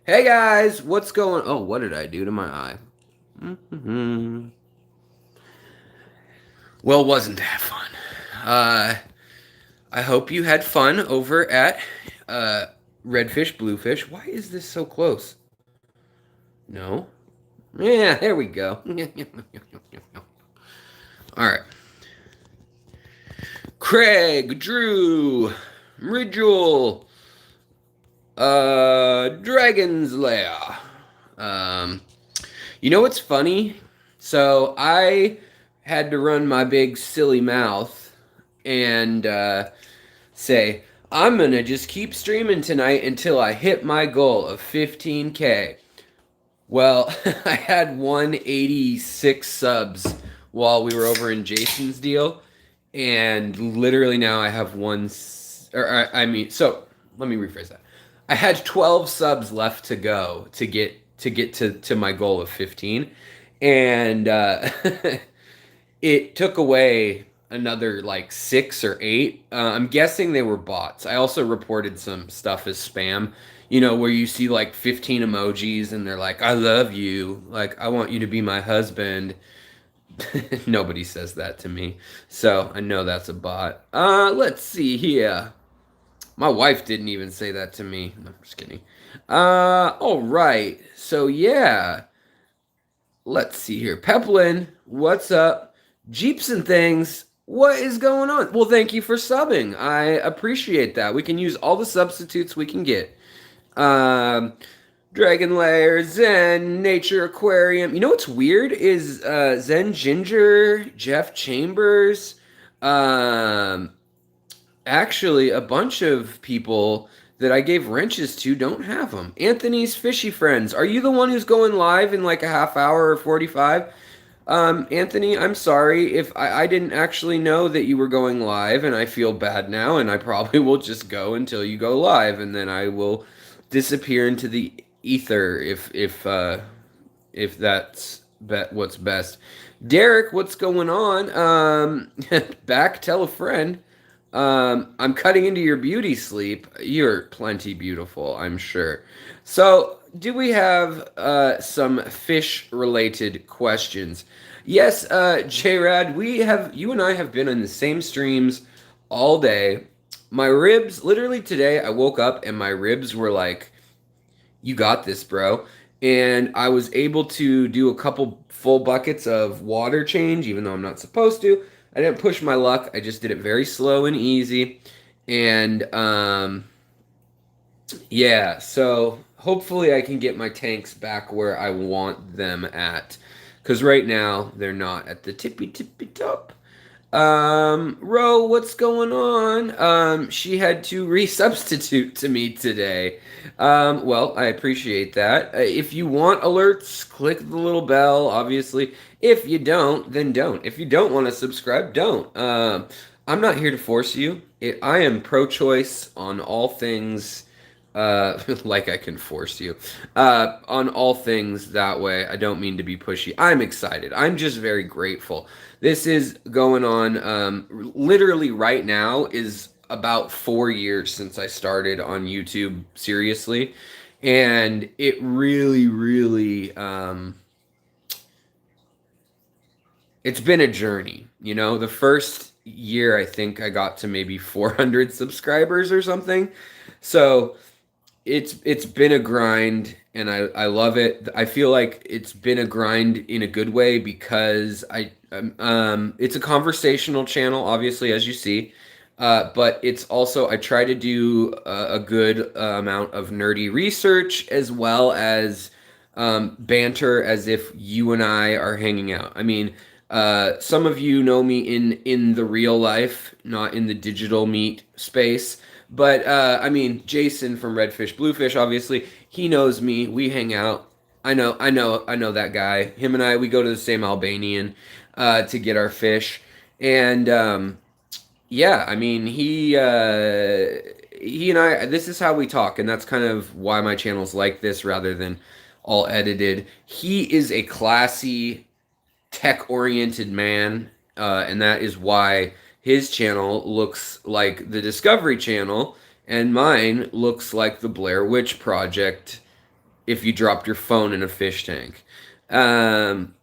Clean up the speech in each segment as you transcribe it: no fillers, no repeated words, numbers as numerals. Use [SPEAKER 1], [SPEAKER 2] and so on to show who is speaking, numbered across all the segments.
[SPEAKER 1] Hey guys, what's going? Oh, what did I do to my eye? hmm Well, wasn't that fun? I hope you had fun over at uh, Redfish, Bluefish. Why is this so close? No. Yeah, there we go. All right. Craig, Drew, Ridgel, Dragon's Lair. Um, you know what's funny? So I had to run my big silly mouth and say, I'm going to just keep streaming tonight until I hit my goal of 15K. Well, I had 186 subs while we were over in Jason's deal. And literally now I have so let me rephrase that. I had 12 subs left to go to get to my goal of 15. And it took away another like six or eight. I'm guessing they were bots. I also reported some stuff as spam, where you see like 15 emojis and they're like, I love you. Like, I want you to be my husband. Nobody says that to me. So I know that's a bot. Let's see here. My wife didn't even say that to me. No, I'm just kidding. All right. So yeah. Let's see here. Peplin, what's up? Jeeps and things. What is going on? Well, thank you for subbing. I appreciate that. We can use all the substitutes we can get. Um, Dragon Lair, Zen, Nature Aquarium. You know what's weird is Zen Ginger, Jeff Chambers, um, actually a bunch of people that I gave wrenches to don't have them. Anthony's Fishy Friends. Are you the one who's going live in like a half hour or 45? Anthony, I'm sorry if I didn't actually know that you were going live, and I feel bad now, and I probably will just go until you go live, and then I will disappear into the ether if that's what's best. Derek, what's going on? Back, tell a friend. I'm cutting into your beauty sleep. You're plenty beautiful, I'm sure. So, do we have some fish-related questions? Yes, J-Rad, you and I have been in the same streams all day. My ribs, literally today, I woke up and my ribs were like, you got this, bro. And I was able to do a couple full buckets of water change, even though I'm not supposed to. I didn't push my luck. I just did it very slow and easy. And yeah, so hopefully I can get my tanks back where I want them at. Because right now they're not at the tippy top. Ro, what's going on? She had to resubstitute to me today. Well, I appreciate that. If you want alerts, click the little bell, obviously. If you don't, then don't. If you don't want to subscribe, don't. I'm not here to force you. I am pro-choice on all things. Like I can force you. On all things that way. I don't mean to be pushy. I'm excited. I'm just very grateful. This is going on literally right now is about 4 years since I started on YouTube seriously. And it really, really, it's been a journey. The first year, I think I got to maybe 400 subscribers or something. So it's been a grind and I love it. I feel like it's been a grind in a good way because it's a conversational channel, obviously, as you see. But it's also I try to do a good amount of nerdy research as well as banter as if you and I are hanging out. I mean, some of you know me in the real life, not in the digital meat space. But I mean, Jason from Redfish Bluefish, obviously, he knows me. We hang out. I know that guy. Him and I, we go to the same Albanian to get our fish, and yeah, I mean, he and I. This is how we talk, and that's kind of why my channel's like this rather than all edited. He is a classy, tech-oriented man, and that is why his channel looks like the Discovery Channel, and mine looks like the Blair Witch Project if you dropped your phone in a fish tank. Um,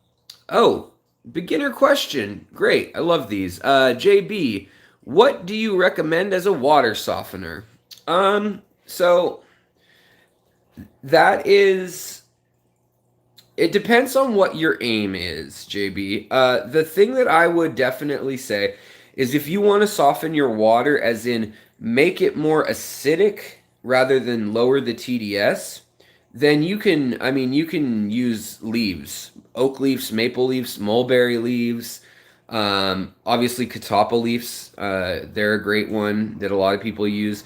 [SPEAKER 1] oh, beginner question. Great. I love these. JB, what do you recommend as a water softener? So that is, it depends on what your aim is, JB. The thing that I would definitely say is if you want to soften your water, as in make it more acidic rather than lower the TDS, then you can use leaves, oak leaves, maple leaves, mulberry leaves, obviously catappa leaves. They're a great one that a lot of people use.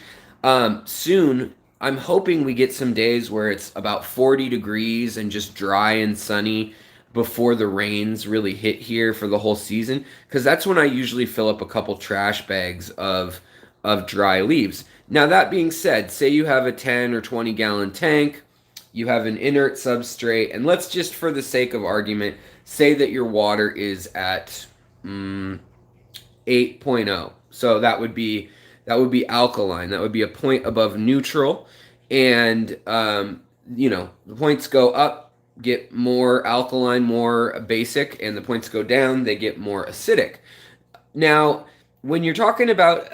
[SPEAKER 1] Soon, I'm hoping we get some days where it's about 40 degrees and just dry and sunny before the rains really hit here for the whole season, because that's when I usually fill up a couple trash bags of dry leaves. Now that being said, say you have a 10 or 20 gallon tank, you have an inert substrate, and let's just for the sake of argument say that your water is at 8.0. So that would be alkaline. That would be a point above neutral, and the points go up, get more alkaline, more basic, and the points go down, they get more acidic. Now, when you're talking about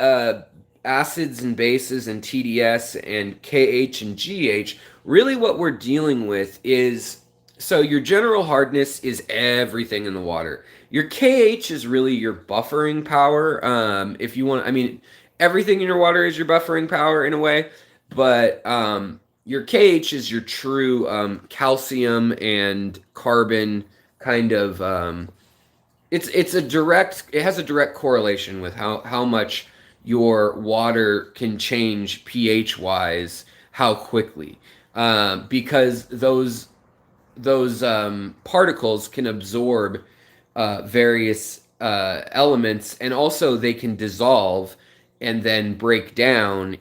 [SPEAKER 1] acids and bases and TDS and KH and GH, really what we're dealing with is, so your general hardness is everything in the water. Your KH is really your buffering power. If you want, everything in your water is your buffering power in a way, but your KH is your true calcium and carbon kind of. It has a direct correlation with how much your water can change pH wise, how quickly, because those particles can absorb various elements, and also they can dissolve and then break down,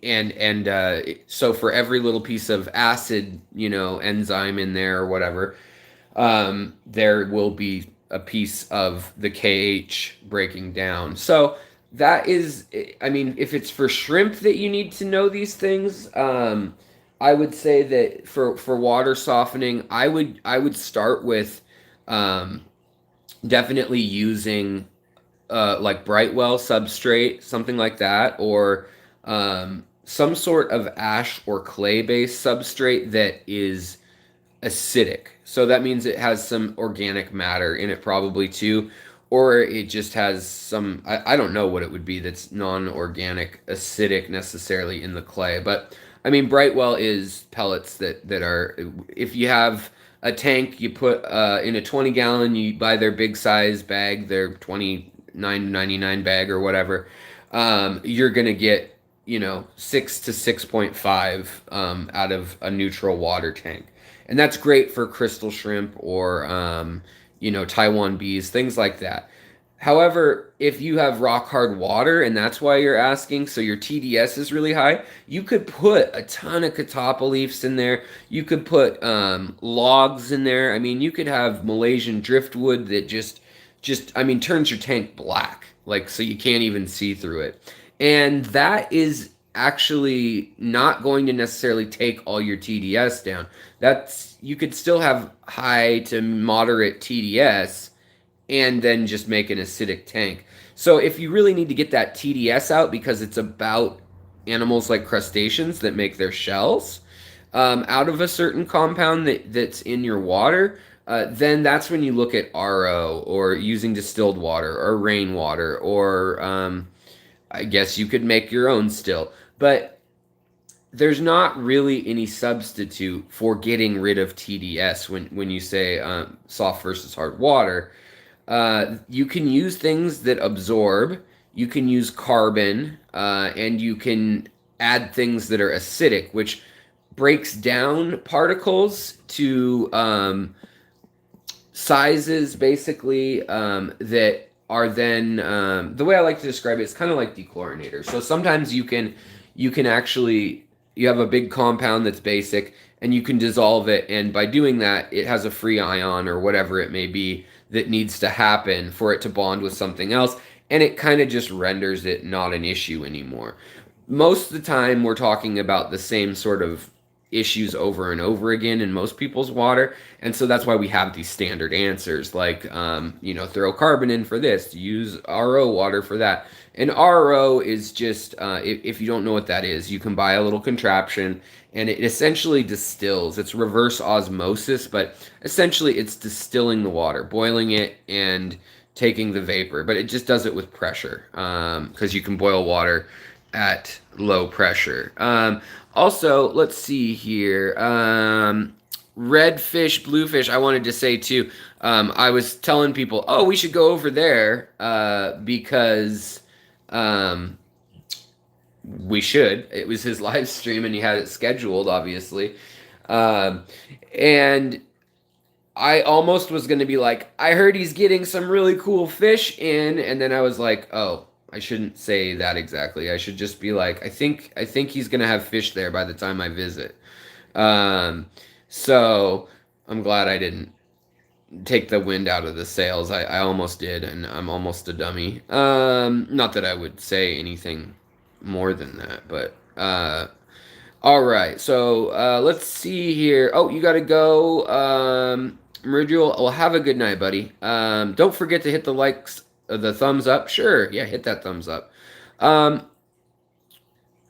[SPEAKER 1] and so for every little piece of acid, enzyme in there or whatever, there will be a piece of the KH breaking down. So that is, if it's for shrimp that you need to know these things, I would say that for water softening, I would start with definitely using like Brightwell substrate, something like that, or some sort of ash or clay based substrate that is acidic. So that means it has some organic matter in it, probably too, or it just has some, I don't know what it would be that's non-organic acidic necessarily in the clay. But Brightwell is pellets that are, if you have a tank, you put in a 20 gallon, you buy their big size bag, their 29.99 bag or whatever, you're gonna get 6 to 6.5 out of a neutral water tank. And that's great for crystal shrimp or Taiwan bees, things like that. However, if you have rock hard water and that's why you're asking, so your TDS is really high, you could put a ton of catappa leaves in there. You could put logs in there. You could have Malaysian driftwood that just turns your tank black, like, so you can't even see through it. And that is actually not going to necessarily take all your TDS down. You could still have high to moderate TDS and then just make an acidic tank. So if you really need to get that TDS out, because it's about animals like crustaceans that make their shells out of a certain compound that's in your water, then that's when you look at RO or using distilled water or rainwater, or I guess you could make your own still. But there's not really any substitute for getting rid of TDS when you say soft versus hard water. You can use things that absorb, you can use carbon, and you can add things that are acidic, which breaks down particles to sizes, basically, that are then, the way I like to describe it, it's kind of like dechlorinator. So sometimes you can actually, you have a big compound that's basic, and you can dissolve it, and by doing that, it has a free ion or whatever it may be that needs to happen for it to bond with something else, and it kind of just renders it not an issue anymore. Most of the time, we're talking about the same sort of issues over and over again in most people's water. And so that's why we have these standard answers like, throw carbon in for this, use RO water for that. And RO is just, if you don't know what that is, you can buy a little contraption and it essentially distills. It's reverse osmosis, but essentially it's distilling the water, boiling it and taking the vapor. But it just does it with pressure because you can boil water at low pressure. Also, let's see here. Red fish, blue fish. I wanted to say too. I was telling people, oh, we should go over there because we should. It was his live stream, and he had it scheduled, obviously. And I almost was going to be like, I heard he's getting some really cool fish in, and then I was like, oh, I shouldn't say that exactly. I should just be like, I think he's going to have fish there by the time I visit. So I'm glad I didn't take the wind out of the sails. I almost did, and I'm almost a dummy. Not that I would say anything more than that, but all right. So let's see here. Oh, you got to go. Meridial, well, have a good night, buddy. Don't forget to hit the likes, the thumbs up. Sure, yeah, hit that thumbs up.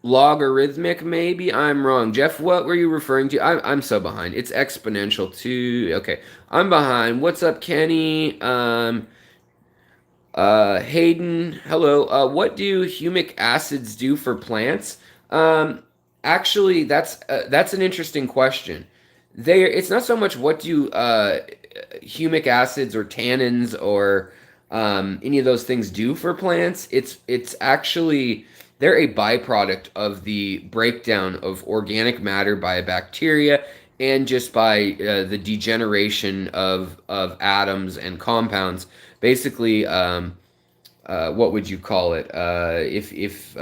[SPEAKER 1] Logarithmic, maybe I'm wrong. Jeff, what were you referring to? I'm so behind. It's exponential too. Okay, I'm behind. What's up, Kenny? Hayden, hello. What do humic acids do for plants? Actually, that's an interesting question. It's not so much what do humic acids or tannins or any of those things do for plants. It's actually they're a byproduct of the breakdown of organic matter by bacteria and just by the degeneration of atoms and compounds. Basically, what would you call it? If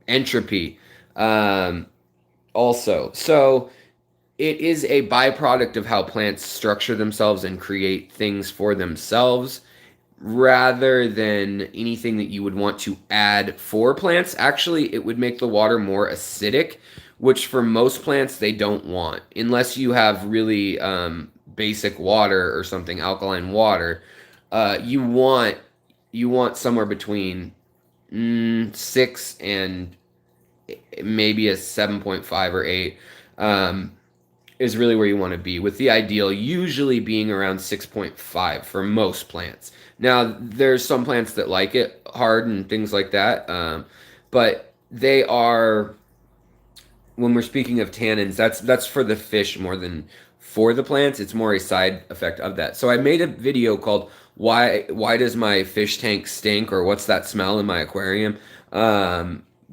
[SPEAKER 1] entropy. Also, so it is a byproduct of how plants structure themselves and create things for themselves rather than anything that you would want to add for plants. Actually, it would make the water more acidic, which for most plants they don't want unless you have really basic water or something, alkaline water. You want somewhere between 6 and maybe a 7.5 or 8 is really where you want to be, with the ideal usually being around 6.5 for most plants. Now, there's some plants that like it hard and things like that, but they are, when we're speaking of tannins, that's for the fish more than for the plants. It's more a side effect of that. So I made a video called why does my fish tank stink, or what's that smell in my aquarium,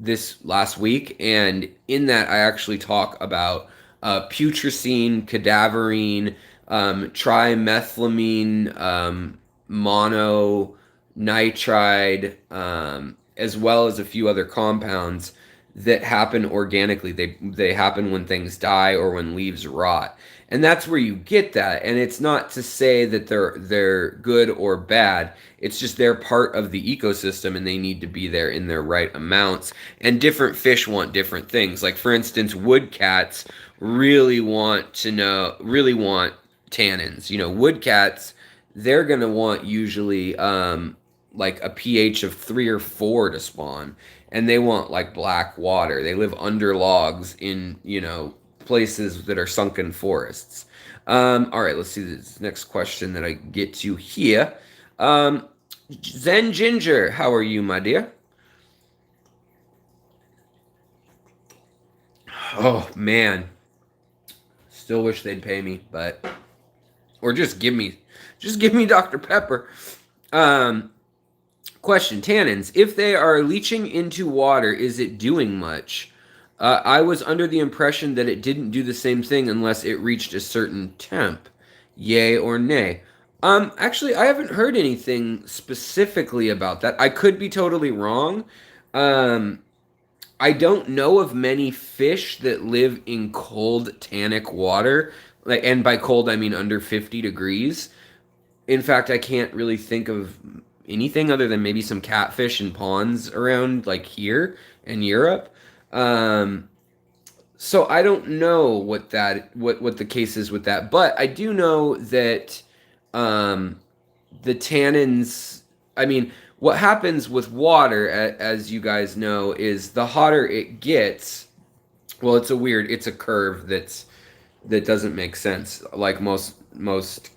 [SPEAKER 1] this last week, and in that I actually talk about putrescine, cadaverine, trimethylamine, mononitride, as well as a few other compounds that happen organically. They happen when things die or when leaves rot. And that's where you get that. And it's not to say that they're good or bad. It's just they're part of the ecosystem and they need to be there in their right amounts. And different fish want different things. Like, for instance, wood cats really want tannins. Wood cats, they're going to want usually like a pH of 3 or 4 to spawn. And they want like black water. They live under logs in, places that are sunken forests. All right, let's see this next question that I get to here. Zen Ginger, how are you, my dear? Oh man, still wish they'd pay me, or just give me Dr. Pepper. Question: tannins, if they are leaching into water, is it doing much? I was under the impression that it didn't do the same thing unless it reached a certain temp. Yay or nay? Actually, I haven't heard anything specifically about that. I could be totally wrong. I don't know of many fish that live in cold, tannic water. And by cold, I mean under 50 degrees. In fact, I can't really think of anything other than maybe some catfish in ponds around, like here in Europe. So I don't know what the case is with that, but I do know that um, the tannins. I mean, what happens with water, as you guys know, is the hotter it gets. Well, it's a curve that doesn't make sense, like most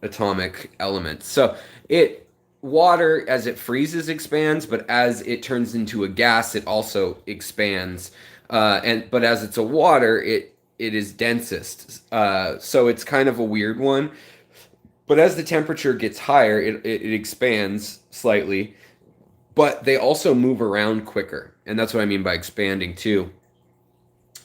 [SPEAKER 1] atomic elements. So it water as it freezes expands, but as it turns into a gas, it also expands. And but as it's a water, it is densest. So it's kind of a weird one. But as the temperature gets higher, it expands slightly. But they also move around quicker, and that's what I mean by expanding too.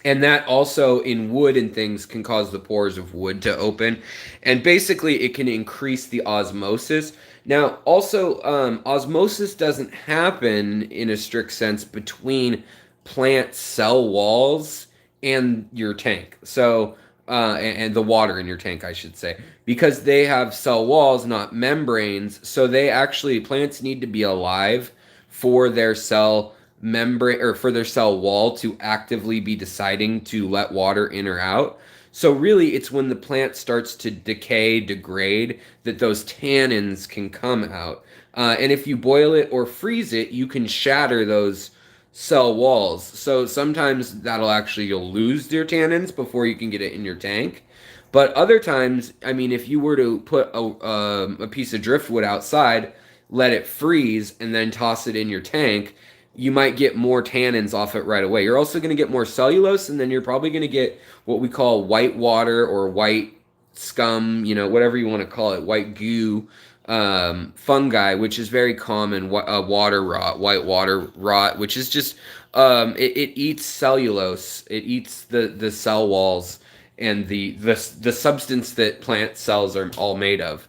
[SPEAKER 1] And that also in wood and things can cause the pores of wood to open, and basically it can increase the osmosis. Now also osmosis doesn't happen in a strict sense between plant cell walls and your tank, so and the water in your tank, I should say, because they have cell walls, not membranes. So they actually, plants need to be alive for their cell membrane or for their cell wall to actively be deciding to let water in or out. So really it's when the plant starts to decay, degrade, that those tannins can come out. And if you boil it or freeze it, you can shatter those cell walls. So sometimes that'll actually, you'll lose your tannins before you can get it in your tank. But other times, I mean, if you were to put a piece of driftwood outside, let it freeze, and then toss it in your tank, you might get more tannins off it right away. You're also going to get more cellulose, and then you're probably going to get what we call white water or white scum, whatever you want to call it, white goo fungi, which is very common. Water rot, white water rot, which is just it eats cellulose. It eats the cell walls and the substance that plant cells are all made of.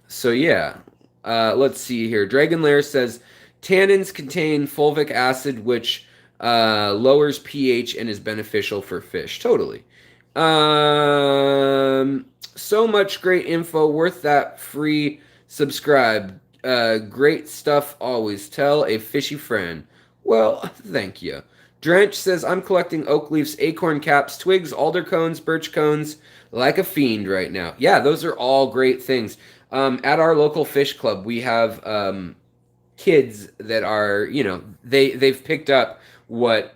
[SPEAKER 1] So yeah, let's see here. Dragon Lair says tannins contain fulvic acid, which lowers pH and is beneficial for fish. Totally. So much great info, worth that free subscribe. Great stuff always. Tell a fishy friend. Well, thank you. Drench says, I'm collecting oak leaves, acorn caps, twigs, alder cones, birch cones, like a fiend right now. Yeah, those are all great things. At our local fish club, we have kids that are, they've picked up what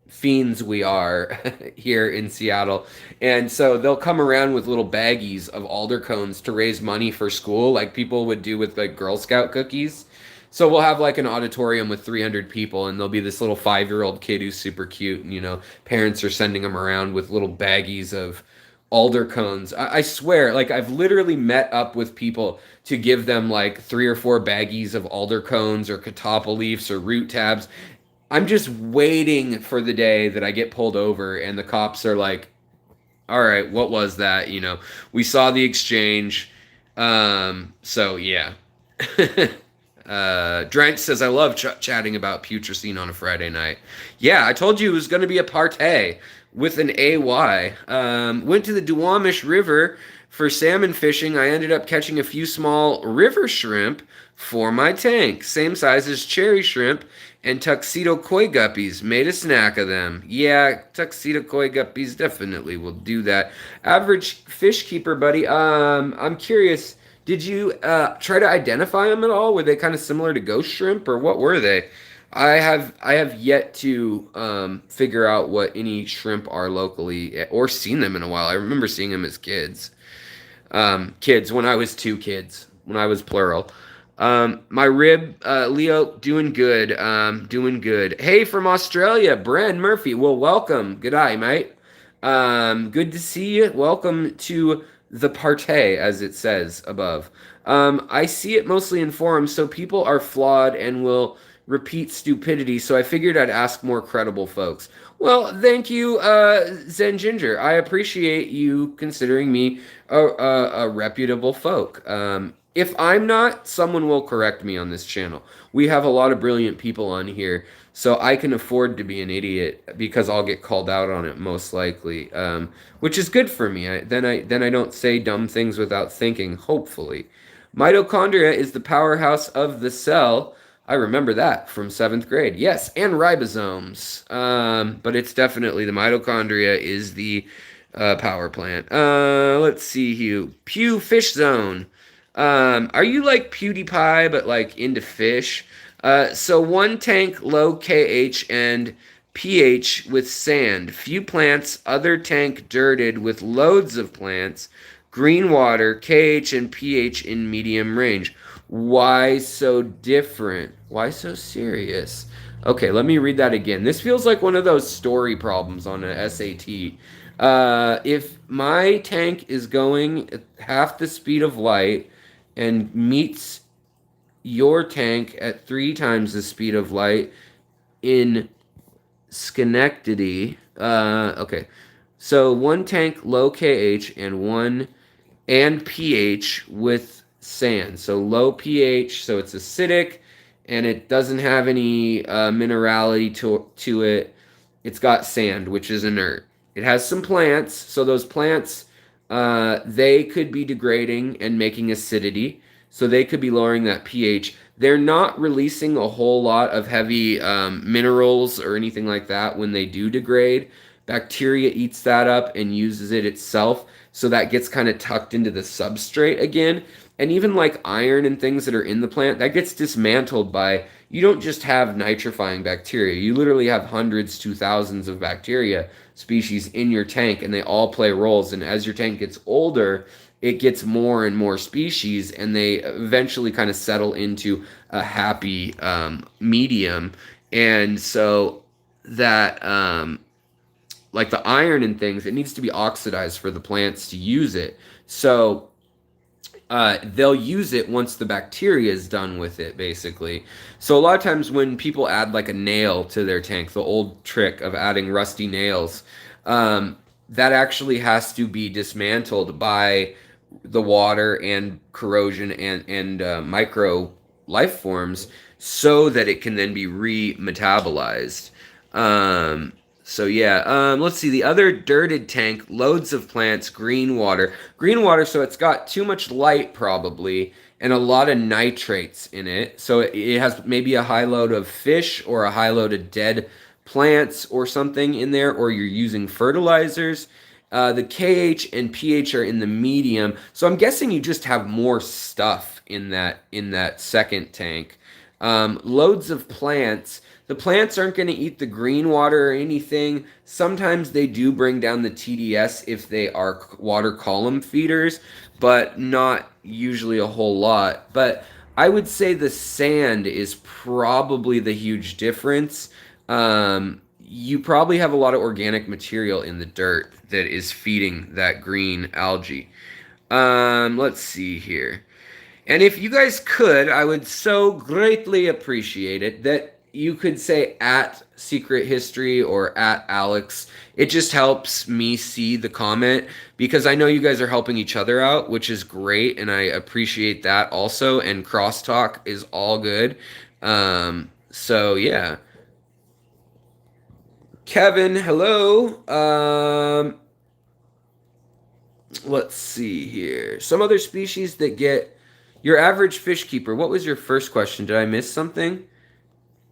[SPEAKER 1] fiends we are here in Seattle. And so they'll come around with little baggies of alder cones to raise money for school, like people would do with like Girl Scout cookies. So we'll have like an auditorium with 300 people, and there'll be this little 5-year-old kid who's super cute, and parents are sending him around with little baggies of alder cones. I swear, like I've literally met up with people to give them like 3 or 4 baggies of alder cones or catappa leaves or root tabs. I'm just waiting for the day that I get pulled over and the cops are like, all right, what was that? We saw the exchange. So yeah. Drank says, I love chatting about putrescine on a Friday night. Yeah, I told you it was going to be a partay with an AY. Went to the Duwamish River for salmon fishing. I ended up catching a few small river shrimp for my tank. Same size as cherry shrimp and tuxedo koi guppies. Made a snack of them. Yeah, tuxedo koi guppies definitely will do that. Average fish keeper, buddy. I'm curious. Did you try to identify them at all? Were they kind of similar to ghost shrimp, or what were they? I have yet to figure out what any shrimp are locally, or seen them in a while. I remember seeing them as kids. Kids when I was 2 kids, when I was plural. My rib, Leo, doing good. Doing good. Hey, from Australia, Bren Murphy. Well, welcome. G'day, mate. Good to see you. Welcome to the Partay, as it says above. I see it mostly in forums, so people are flawed and will repeat stupidity, so I figured I'd ask more credible folks. Well, thank you, Zen Ginger. I appreciate you considering me a reputable folk. If I'm not, someone will correct me on this channel. We have a lot of brilliant people on here, so I can afford to be an idiot because I'll get called out on it most likely, which is good for me. Then I don't say dumb things without thinking. Hopefully, mitochondria is the powerhouse of the cell. I remember that from seventh grade. Yes, and ribosomes. But it's definitely the mitochondria is the power plant. Let's see, Hugh. Pew Fish Zone. Are you like PewDiePie but like into fish? So one tank low KH and pH with sand. Few plants. Other tank dirted with loads of plants. Green water. KH and pH in medium range. Why so different? Why so serious? Okay, let me read that again. This feels like one of those story problems on an SAT. If my tank is going at half the speed of light and meets your tank at 3 times the speed of light in Schenectady, okay. So one tank low KH and one and pH with sand. So low pH, so it's acidic and it doesn't have any minerality to it. It's got sand, which is inert. It has some plants, so those plants they could be degrading and making acidity, so they could be lowering that pH. They're not releasing a whole lot of heavy minerals or anything like that when they do degrade. Bacteria eats that up and uses it itself, so that gets kind of tucked into the substrate again. And even like iron and things that are in the plant, that gets dismantled by, you don't just have nitrifying bacteria. You literally have hundreds to thousands of bacteria species in your tank, and they all play roles. And as your tank gets older, it gets more and more species, and they eventually kind of settle into a happy medium. And so that like the iron and things, it needs to be oxidized for the plants to use it. So they'll use it once the bacteria is done with it, basically. So a lot of times when people add like a nail to their tank, the old trick of adding rusty nails, that actually has to be dismantled by the water and corrosion and micro life forms so that it can then be remetabolized. So yeah, let's see. The other dirted tank, loads of plants, green water. Green water, so it's got too much light probably, and a lot of nitrates in it. So it has maybe a high load of fish or a high load of dead plants or something in there, or you're using fertilizers. The KH and pH are in the medium, so I'm guessing you just have more stuff in that second tank. Loads of plants. The plants aren't going to eat the green water or anything. Sometimes they do bring down the TDS if they are water column feeders, but not usually a whole lot. But I would say the sand is probably the huge difference. You probably have a lot of organic material in the dirt that is feeding that green algae. Let's see here. And if you guys could, I would so greatly appreciate it that you could say at Secret History or at Alex. It just helps me see the comment because I know you guys are helping each other out, which is great, and I appreciate that also. And crosstalk is all good. So yeah. Kevin, hello. Let's see here. Some other species that get your average fish keeper. What was your first question? Did I miss something?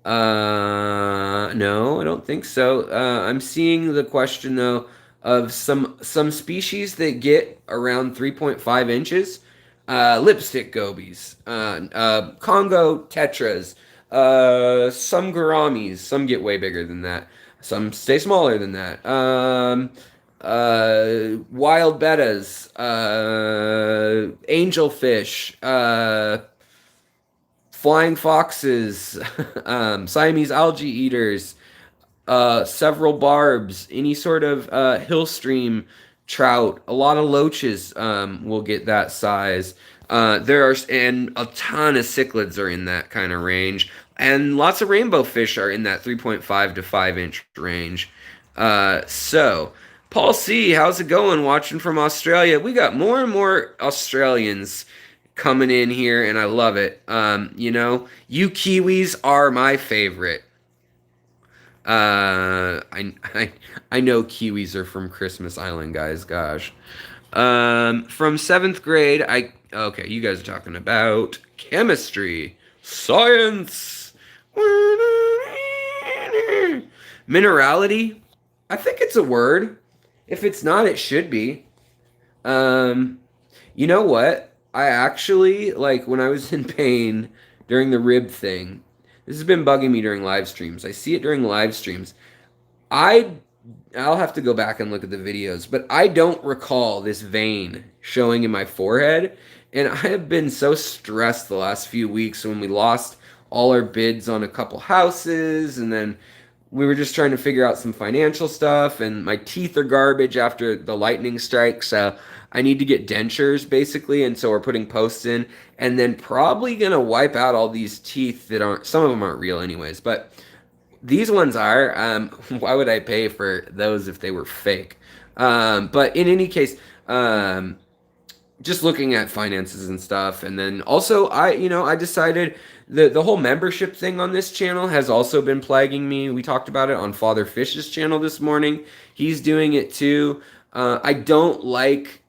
[SPEAKER 1] No, I don't think so. I'm seeing the question though of some species that get around 3.5 inches. Lipstick gobies, Congo tetras, some gouramis. Some get way bigger than that. Some stay smaller than that. Wild bettas, angelfish, flying foxes, Siamese algae eaters, several barbs, any sort of hill stream trout. A lot of loaches will get that size. There are and a ton of cichlids are in that kind of range, and lots of rainbow fish are in that 3.5 to 5 inch range. So. Paul C., how's it going? Watching from Australia. We got more and more Australians coming in here, and I love it. You Kiwis are my favorite. I know Kiwis are from Christmas Island, guys. Gosh. From seventh grade, okay, you guys are talking about chemistry, science. Minerality? I think it's a word. If it's not, it should be. Um, you know what? I actually, like, when I was in pain during the rib thing, this has been bugging me during live streams. I see it during live streams. I I'll have to go back and look at the videos, but I don't recall this vein showing in my forehead. And I have been so stressed the last few weeks when we lost all our bids on a couple houses, and then we were just trying to figure out some financial stuff, and my teeth are garbage after the lightning strike, so I need to get dentures basically, and so we're putting posts in, and then probably gonna wipe out all these teeth that aren't, some of them aren't real anyways, but these ones are. Why would I pay for those if they were fake? But in any case, just looking at finances and stuff, and then also I decided the whole membership thing on this channel has also been plaguing me. We talked about it on Father Fish's channel this morning. He's doing it too. I don't like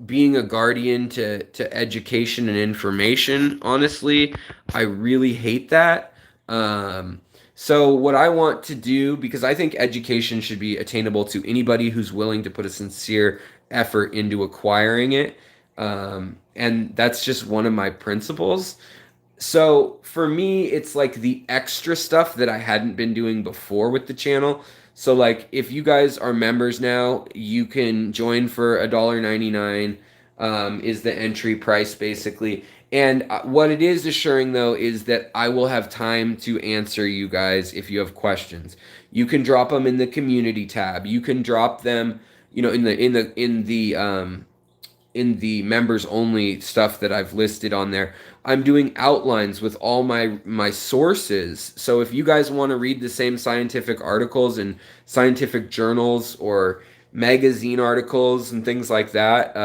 [SPEAKER 1] being a guardian to education and information. Honestly, I really hate that. So what I want to do, because I think education should be attainable to anybody who's willing to put a sincere effort into acquiring it, and that's just one of my principles. So for me, it's like the extra stuff that I hadn't been doing before with the channel. So like if you guys are members now, you can join for $1.99 is the entry price basically. And what it is assuring though is that I will have time to answer you guys if you have questions. You can drop them in the community tab. You can drop them, in the members only stuff that I've listed on there. I'm doing outlines with all my sources. So if you guys want to read the same scientific articles in scientific journals or magazine articles and things like that,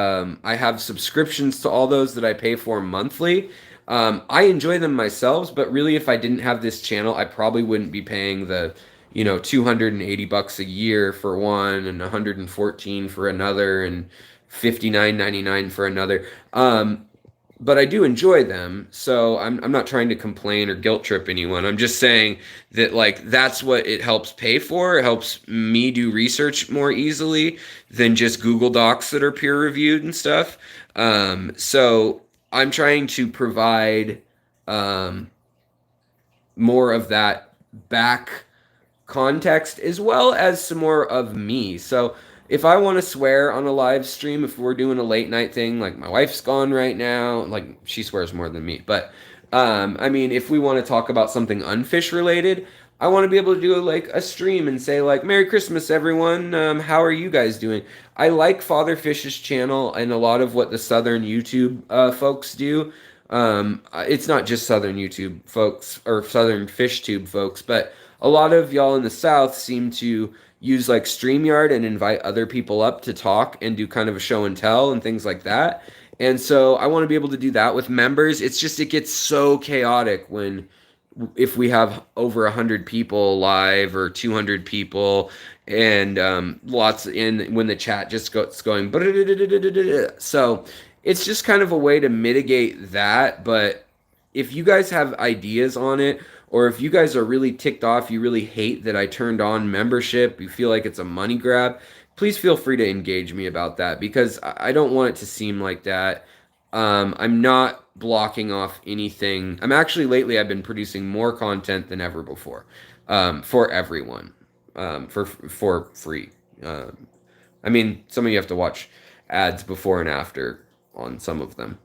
[SPEAKER 1] I have subscriptions to all those that I pay for monthly. I enjoy them myself, but really if I didn't have this channel, I probably wouldn't be paying the $280 a year for one and 114 for another and 59.99 for another. But I do enjoy them, so I'm not trying to complain or guilt trip anyone. I'm just saying that like that's what it helps pay for. It helps me do research more easily than just Google Docs that are peer reviewed and stuff. So I'm trying to provide more of that back context as well as some more of me. So if I want to swear on a live stream, if we're doing a late night thing, like my wife's gone right now, like she swears more than me, but I mean, if we want to talk about something unfish related, I want to be able to do like a stream and say like, Merry Christmas, everyone. How are you guys doing? I like Father Fish's channel and a lot of what the Southern YouTube folks do. It's not just Southern YouTube folks or Southern Fish Tube folks, but a lot of y'all in the South seem to use like StreamYard and invite other people up to talk and do kind of a show and tell and things like that. And so I want to be able to do that with members. It's just, it gets so chaotic if we have over 100 people live or 200 people and lots in when the chat just goes going. So it's just kind of a way to mitigate that. But if you guys have ideas on it, or if you guys are really ticked off, you really hate that I turned on membership, you feel like it's a money grab, please feel free to engage me about that because I don't want it to seem like that. I'm not blocking off anything. Lately I've been producing more content than ever before, for everyone, for free. I mean, some of you have to watch ads before and after on some of them.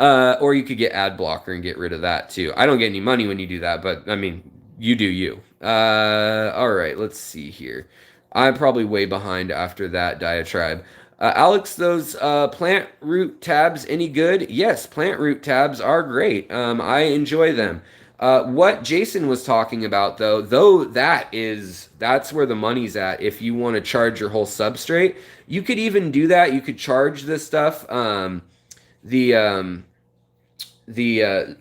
[SPEAKER 1] Or you could get ad blocker and get rid of that too. I don't get any money when you do that, but I mean, you do you. All right, let's see here. I'm probably way behind after that diatribe. Alex, those plant root tabs any good? Yes, plant root tabs are great. I enjoy them. What Jason was talking about though that's where the money's at. If you want to charge your whole substrate, you could even do that. You could charge this stuff.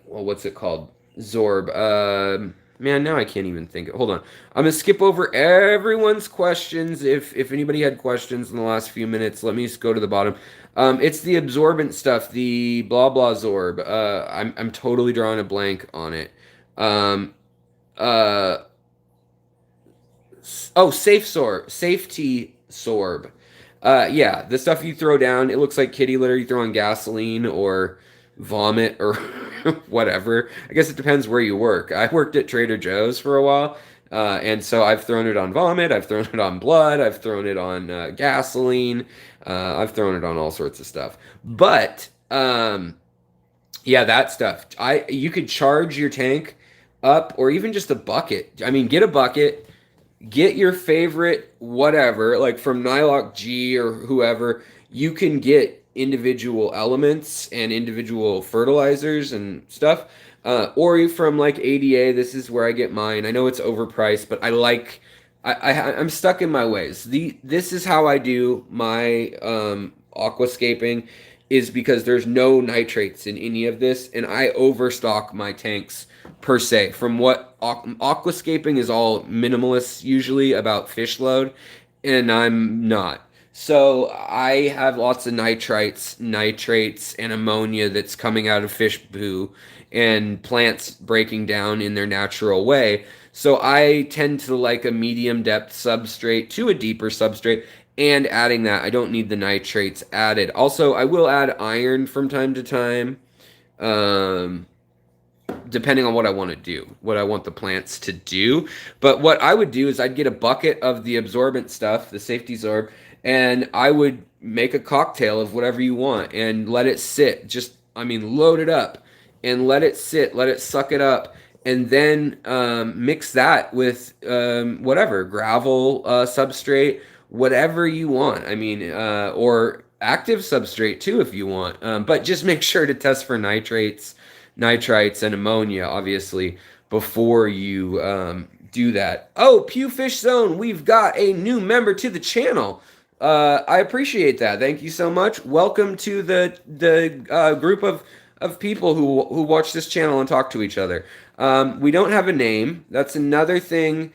[SPEAKER 1] What's it called? Zorb. Man, now I can't even think. Hold on. I'm gonna skip over everyone's questions. If anybody had questions in the last few minutes, let me just go to the bottom. It's the absorbent stuff, the blah blah Zorb. I'm totally drawing a blank on it. uh, oh, safety sorb. Yeah, the stuff you throw down, it looks like kitty litter you throw on gasoline or vomit or whatever. I guess it depends where you work. I worked at Trader Joe's for a while, and so I've thrown it on vomit, I've thrown it on blood, I've thrown it on gasoline, I've thrown it on all sorts of stuff. But yeah, that stuff. You could charge your tank up, or even just a bucket. I mean, get a bucket, get your favorite whatever, like from Nylock G or whoever. You can get individual elements and individual fertilizers and stuff, or from like ADA. This is where I get mine. I know it's overpriced, but I like. I'm stuck in my ways. This is how I do my aquascaping, is because there's no nitrates in any of this, and I overstock my tanks per se. From what aquascaping is all minimalist usually about fish load, and I'm not. So I have lots of nitrates, and ammonia that's coming out of fish poo and plants breaking down in their natural way. So I tend to like a medium depth substrate to a deeper substrate, and adding that, I don't need the nitrates added. Also, I will add iron from time to time. Um, Depending on what I want to do, what I want the plants to do. But what I would do is I'd get a bucket of the absorbent stuff, the safety absorb, and I would make a cocktail of whatever you want and let it sit. Just, I mean, load it up and let it sit, let it suck it up. And then mix that with whatever, gravel substrate, whatever you want. I mean, or active substrate too if you want. But just make sure to test for nitrites, and ammonia, obviously, before you do that. Oh, Pewfish Zone, we've got a new member to the channel. I appreciate that. Thank you so much. Welcome to the group of people who watch this channel and talk to each other. We don't have a name. That's another thing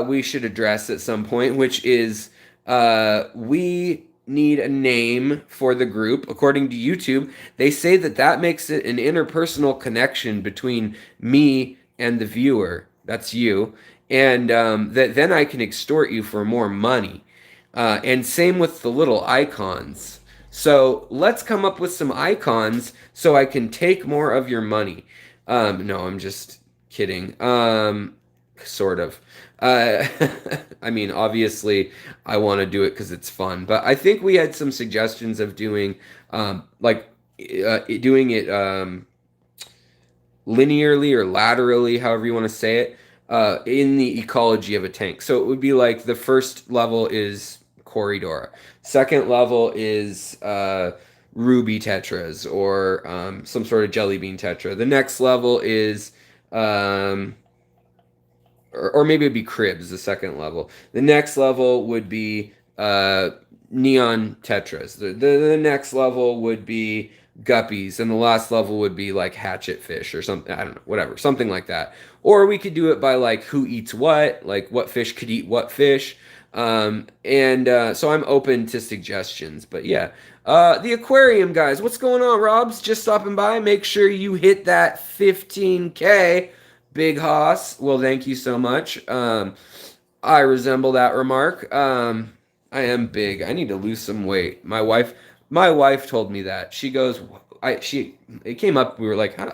[SPEAKER 1] we should address at some point, which is we need a name for the group. According to YouTube, they say that makes it an interpersonal connection between me and the viewer. That's you. And that then I can extort you for more money. And same with the little icons. So let's come up with some icons so I can take more of your money. No, I'm just kidding. Sort of. I mean, obviously, I want to do it because it's fun. But I think we had some suggestions of doing, doing it linearly or laterally, however you want to say it, in the ecology of a tank. So it would be like the first level is Corridora. Second level is ruby tetras or some sort of jelly bean tetra. The next level is or maybe it'd be cribs, the second level. The next level would be neon tetras. The next level would be guppies, and the last level would be like hatchet fish or something. I don't know, whatever, something like that. Or we could do it by like who eats what, like what fish could eat what fish. So I'm open to suggestions. But yeah, the aquarium guys, what's going on? Rob's just stopping by. Make sure you hit that 15K. Big Hoss. Well, thank you so much. I resemble that remark. I am big. I need to lose some weight. My wife told me that. She goes, it came up. We were like, and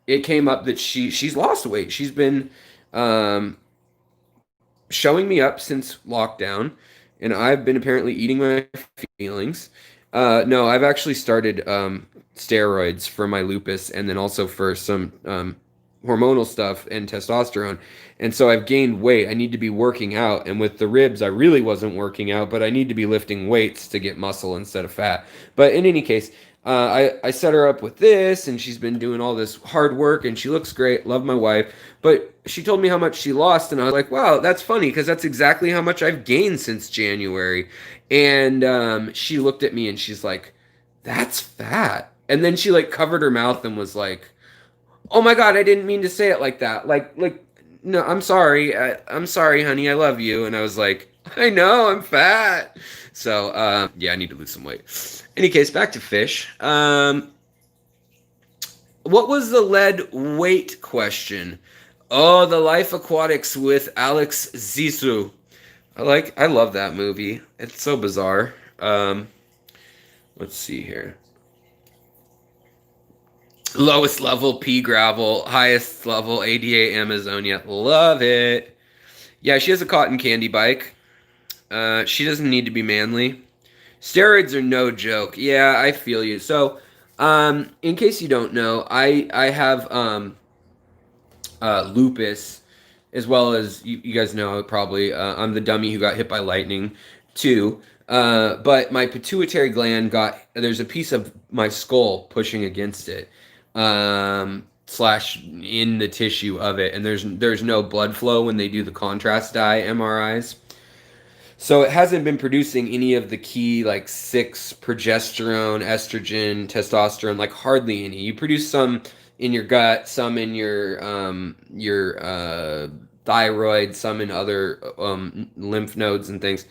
[SPEAKER 1] it came up that she's lost weight. She's been showing me up since lockdown, and I've been apparently eating my feelings. No, I've actually started steroids for my lupus, and then also for some hormonal stuff and testosterone. And so I've gained weight. I need to be working out. And with the ribs, I really wasn't working out, but I need to be lifting weights to get muscle instead of fat. But in any case, I set her up with this, and she's been doing all this hard work, and she looks great. Love my wife. But she told me how much she lost, and I was like, wow, that's funny, because that's exactly how much I've gained since January. And she looked at me, and she's like, that's fat. And then she like covered her mouth and was like, oh my God, I didn't mean to say it like that. Like, no, I'm sorry. I'm sorry, honey. I love you. And I was like, I know, I'm fat. So, yeah, I need to lose some weight. Any case, back to fish. What was the lead weight question? Oh, the Life Aquatics with Alex Zissou. I love that movie. It's so bizarre. Let's see here. Lowest level pea gravel, highest level ADA Amazonia. Love it. Yeah, she has a cotton candy bike. She doesn't need to be manly. Steroids are no joke. Yeah, I feel you. So, in case you don't know, I have lupus, as well as you guys know probably. I'm the dummy who got hit by lightning, too. But my pituitary gland there's a piece of my skull pushing against it, slash in the tissue of it, and there's no blood flow when they do the contrast dye MRIs. So it hasn't been producing any of the key like six progesterone, estrogen, testosterone, like hardly any. You produce some in your gut, some in your thyroid, some in other lymph nodes and things.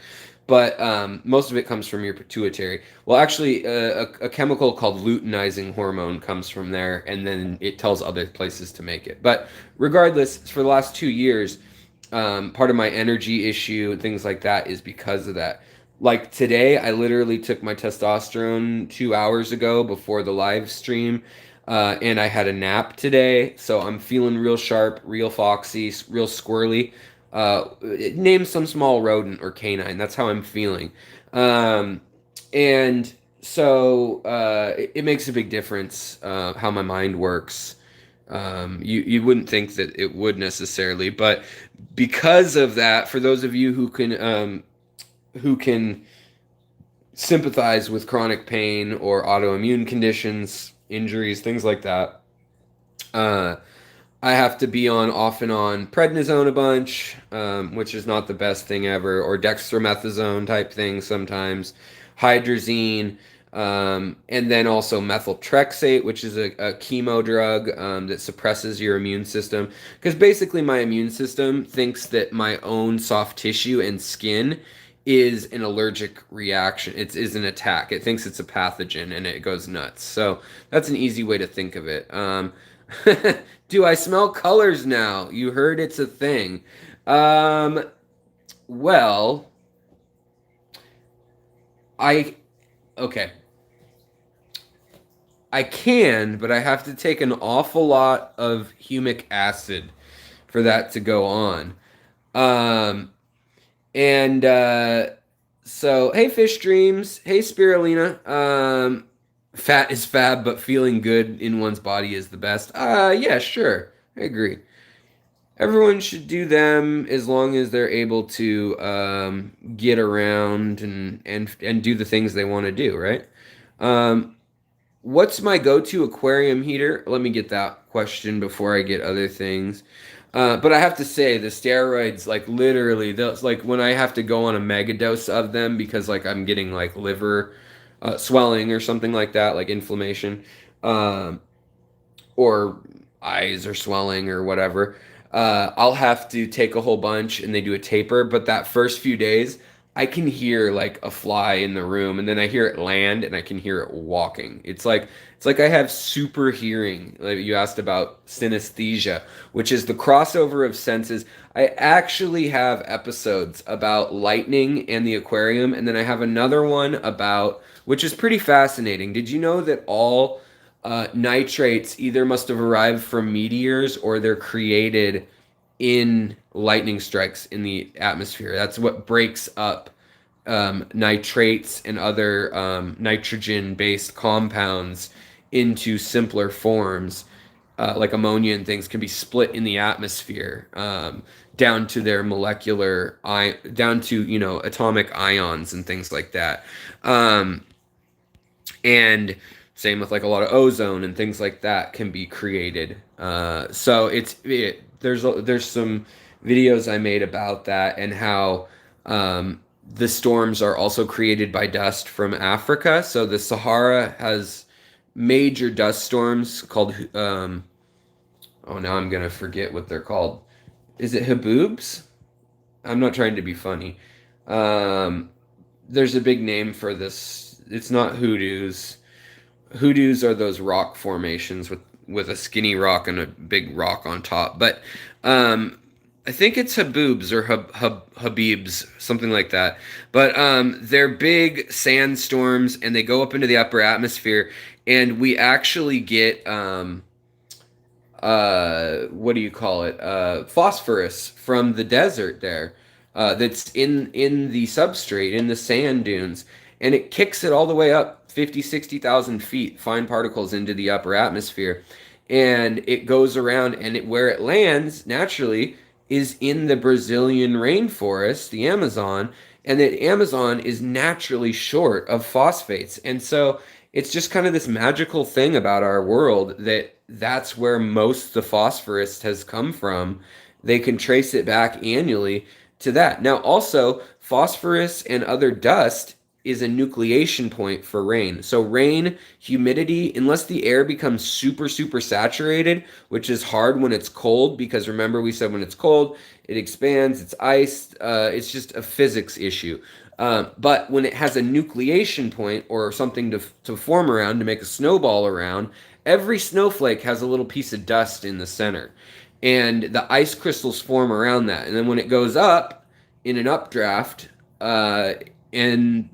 [SPEAKER 1] But most of it comes from your pituitary. Well, actually, a chemical called luteinizing hormone comes from there, and then it tells other places to make it. But regardless, for the last 2 years, part of my energy issue and things like that is because of that. Like today, I literally took my testosterone 2 hours ago before the live stream, and I had a nap today, so I'm feeling real sharp, real foxy, real squirrely. Name some small rodent or canine. That's how I'm feeling, and so it makes a big difference how my mind works. You wouldn't think that it would necessarily, but because of that, for those of you who can sympathize with chronic pain or autoimmune conditions, injuries, things like that, uh, I have to be on off and on prednisone a bunch, which is not the best thing ever, or dextromethasone type things sometimes, hydrazine, and then also methotrexate, which is a chemo drug that suppresses your immune system. Because basically, my immune system thinks that my own soft tissue and skin is an allergic reaction. It is an attack. It thinks it's a pathogen and it goes nuts. So that's an easy way to think of it. Do I smell colors now? You heard it's a thing. Um, well, I okay. I can, but I have to take an awful lot of humic acid for that to go on. Um, and so, hey, Fish Dreams. Hey, Spirulina. Fat is fab, but feeling good in one's body is the best. Yeah, sure. I agree. Everyone should do them as long as they're able to get around and do the things they want to do, right? Um, what's my go-to aquarium heater? Let me get that question before I get other things. But I have to say, the steroids, like literally, those like when I have to go on a mega dose of them because like I'm getting like liver swelling or something like that, like inflammation, um, or eyes are swelling or whatever. I'll have to take a whole bunch and they do a taper. But that first few days, I can hear like a fly in the room, and then I hear it land, and I can hear it walking. It's like I have super hearing. Like you asked about synesthesia, which is the crossover of senses. I actually have episodes about lightning and the aquarium, and then I have another one about which is pretty fascinating. Did you know that all nitrates either must have arrived from meteors or they're created in lightning strikes in the atmosphere? That's what breaks up nitrates and other nitrogen based compounds into simpler forms. Like ammonia and things can be split in the atmosphere down to their down to atomic ions and things like that. And same with like a lot of ozone and things like that can be created. So there's some videos I made about that and how the storms are also created by dust from Africa. So the Sahara has major dust storms called oh, now I'm gonna forget what they're called. Is it haboobs? I'm not trying to be funny. Um, there's a big name for this. It's not hoodoos. Hoodoos are those rock formations with with a skinny rock and a big rock on top. But I think it's haboobs or habibs, something like that. But they're big sandstorms, and they go up into the upper atmosphere, and we actually get what do you call it? Phosphorus from the desert there, that's in the substrate in the sand dunes, and it kicks it all the way up 50, 60,000 feet, fine particles into the upper atmosphere, and it goes around, and where it lands naturally is in the Brazilian rainforest, the Amazon, and the Amazon is naturally short of phosphates. And so it's just kind of this magical thing about our world that that's where most the phosphorus has come from. They can trace it back annually to that. Now, also, phosphorus and other dust is a nucleation point for rain. So rain, humidity, unless the air becomes super, super saturated, which is hard when it's cold, because remember we said when it's cold, it expands, it's ice, it's just a physics issue. But when it has a nucleation point or something to form around, to make a snowball around, every snowflake has a little piece of dust in the center. And the ice crystals form around that. And then when it goes up in an updraft, and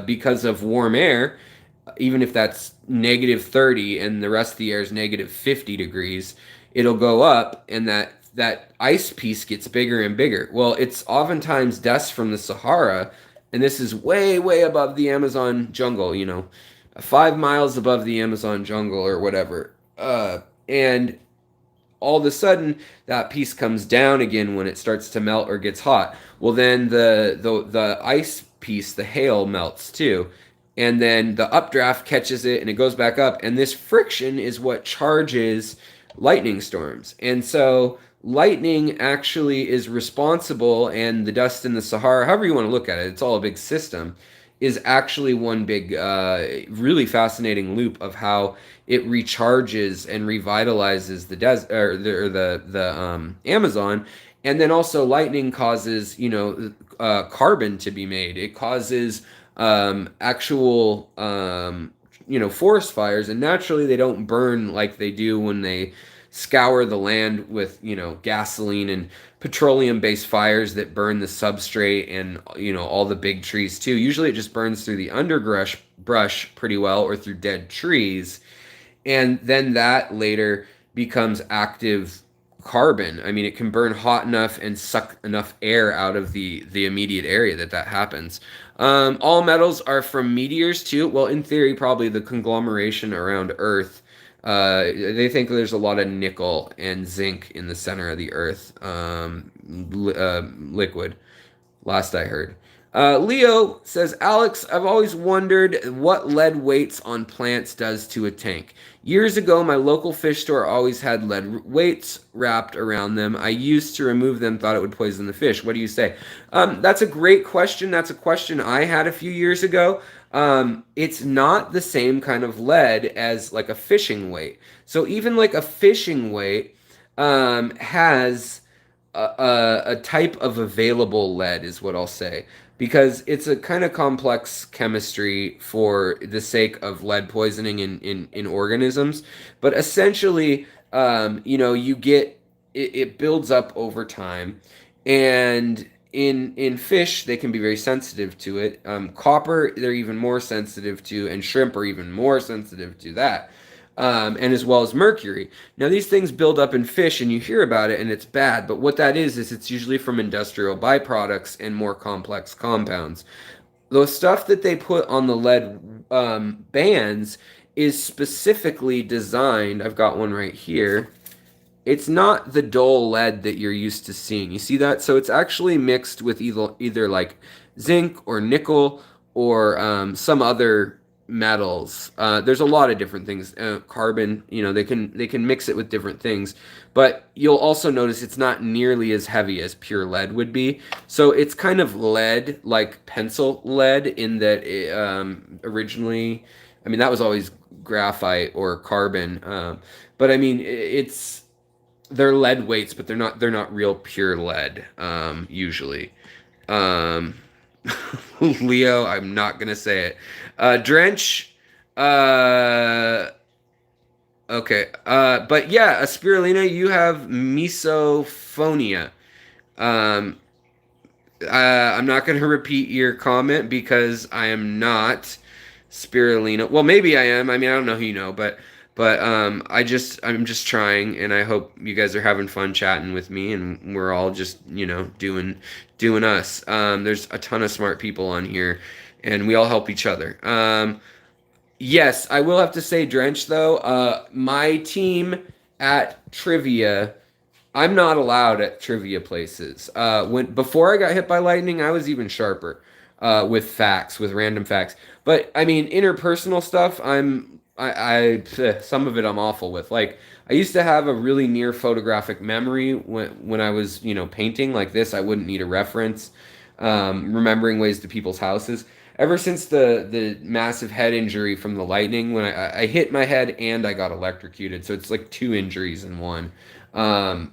[SPEAKER 1] because of warm air, even if that's negative 30 and the rest of the air is negative 50 degrees, it'll go up, and that ice piece gets bigger and bigger. Well, it's oftentimes dust from the Sahara, and this is way, way above the Amazon jungle, 5 miles above the Amazon jungle or whatever. And all of a sudden, that piece comes down again when it starts to melt or gets hot. Well, then the ice piece, the hail, melts too. And then the updraft catches it and it goes back up. And this friction is what charges lightning storms. And so lightning actually is responsible, and the dust in the Sahara, however you want to look at it, it's all a big system, is actually one big, really fascinating loop of how it recharges and revitalizes the desert or the Amazon. And then also lightning causes, carbon to be made. It causes actual, forest fires, and naturally they don't burn like they do when they scour the land with, gasoline and petroleum-based fires that burn the substrate and, all the big trees too. Usually it just burns through the underbrush pretty well, or through dead trees. And then that later becomes active carbon. I mean, it can burn hot enough and suck enough air out of the immediate area that happens. All metals are from meteors too. Well, in theory, probably the conglomeration around Earth. They think there's a lot of nickel and zinc in the center of the Earth, liquid, last I heard. Leo says, Alex, I've always wondered what lead weights on plants does to a tank. Years ago, my local fish store always had lead weights wrapped around them. I used to remove them, thought it would poison the fish. What do you say? That's a great question. That's a question I had a few years ago. It's not the same kind of lead as like a fishing weight. So even like a fishing weight has a type of available lead, is what I'll say, because it's a kind of complex chemistry for the sake of lead poisoning in organisms. But essentially, you get it builds up over time, and in fish they can be very sensitive to it. Copper they're even more sensitive to, and shrimp are even more sensitive to that. And as well as mercury. Now, these things build up in fish, and you hear about it, and it's bad. But what that is it's usually from industrial byproducts and more complex compounds. The stuff that they put on the lead bands is specifically designed. I've got one right here. It's not the dull lead that you're used to seeing. You see that? So it's actually mixed with either like zinc or nickel or some other metals. There's a lot of different things. Carbon, they can mix it with different things, but you'll also notice it's not nearly as heavy as pure lead would be. So it's kind of lead, like pencil lead, in that originally, I mean, that was always graphite or carbon. But I mean, they're lead weights, but they're not real pure lead usually. Leo, I'm not gonna say it. Drench, Okay. But yeah, a spirulina, you have misophonia. Um, I'm not going to repeat your comment because I am not spirulina. Well, maybe I am. I mean, I don't know who you know, but I'm just trying, and I hope you guys are having fun chatting with me, and we're all just doing us. There's a ton of smart people on here, and we all help each other. Yes, I will have to say Drench though. My team at trivia, I'm not allowed at trivia places. When before I got hit by lightning, I was even sharper with facts, with random facts. But I mean, interpersonal stuff, some of it I'm awful with. Like I used to have a really near photographic memory when I was painting like this. I wouldn't need a reference. Remembering ways to people's houses. Ever since the massive head injury from the lightning, when I hit my head and I got electrocuted, so it's like two injuries in one. Um,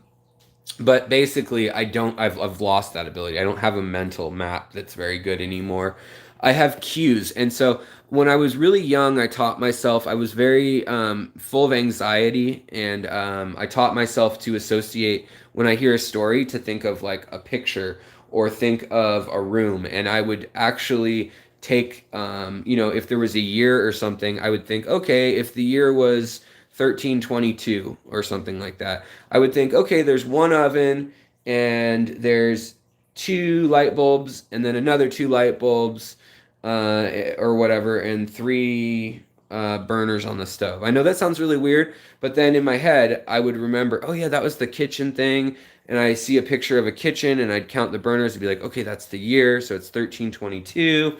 [SPEAKER 1] but basically I've lost that ability. I don't have a mental map that's very good anymore. I have cues, and so when I was really young, I taught myself. I was very full of anxiety, and I taught myself to associate when I hear a story to think of like a picture or think of a room, and I would actually take if there was a year or something, I would think, okay, if the year was 1322 or something like that, I would think, okay, there's one oven and there's two light bulbs and then another two light bulbs or whatever, and three burners on the stove. I know that sounds really weird, but then in my head, I would remember, oh yeah, that was the kitchen thing. And I see a picture of a kitchen and I'd count the burners and be like, okay, that's the year. So it's 1322.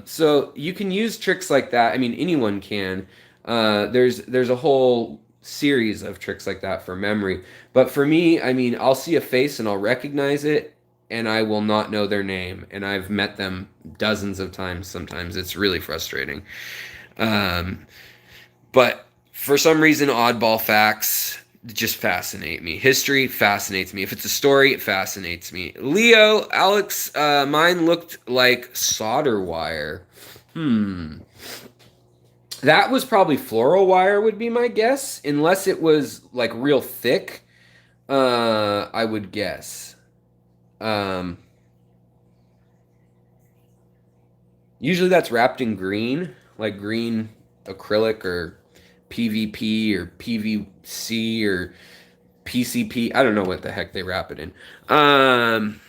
[SPEAKER 1] So you can use tricks like that. I mean, anyone can. There's a whole series of tricks like that for memory. But for me, I mean, I'll see a face and I'll recognize it, and I will not know their name. And I've met them dozens of times. Sometimes it's really frustrating. Um, but for some reason, oddball facts just fascinate me. History fascinates me. If it's a story, it fascinates me. Leo, Alex, mine looked like solder wire. Hmm. That was probably floral wire, would be my guess, unless it was like real thick. I would guess. Um, Usually that's wrapped in green, like green acrylic or PVP or PVC or PCP. I don't know what the heck they wrap it in. Um,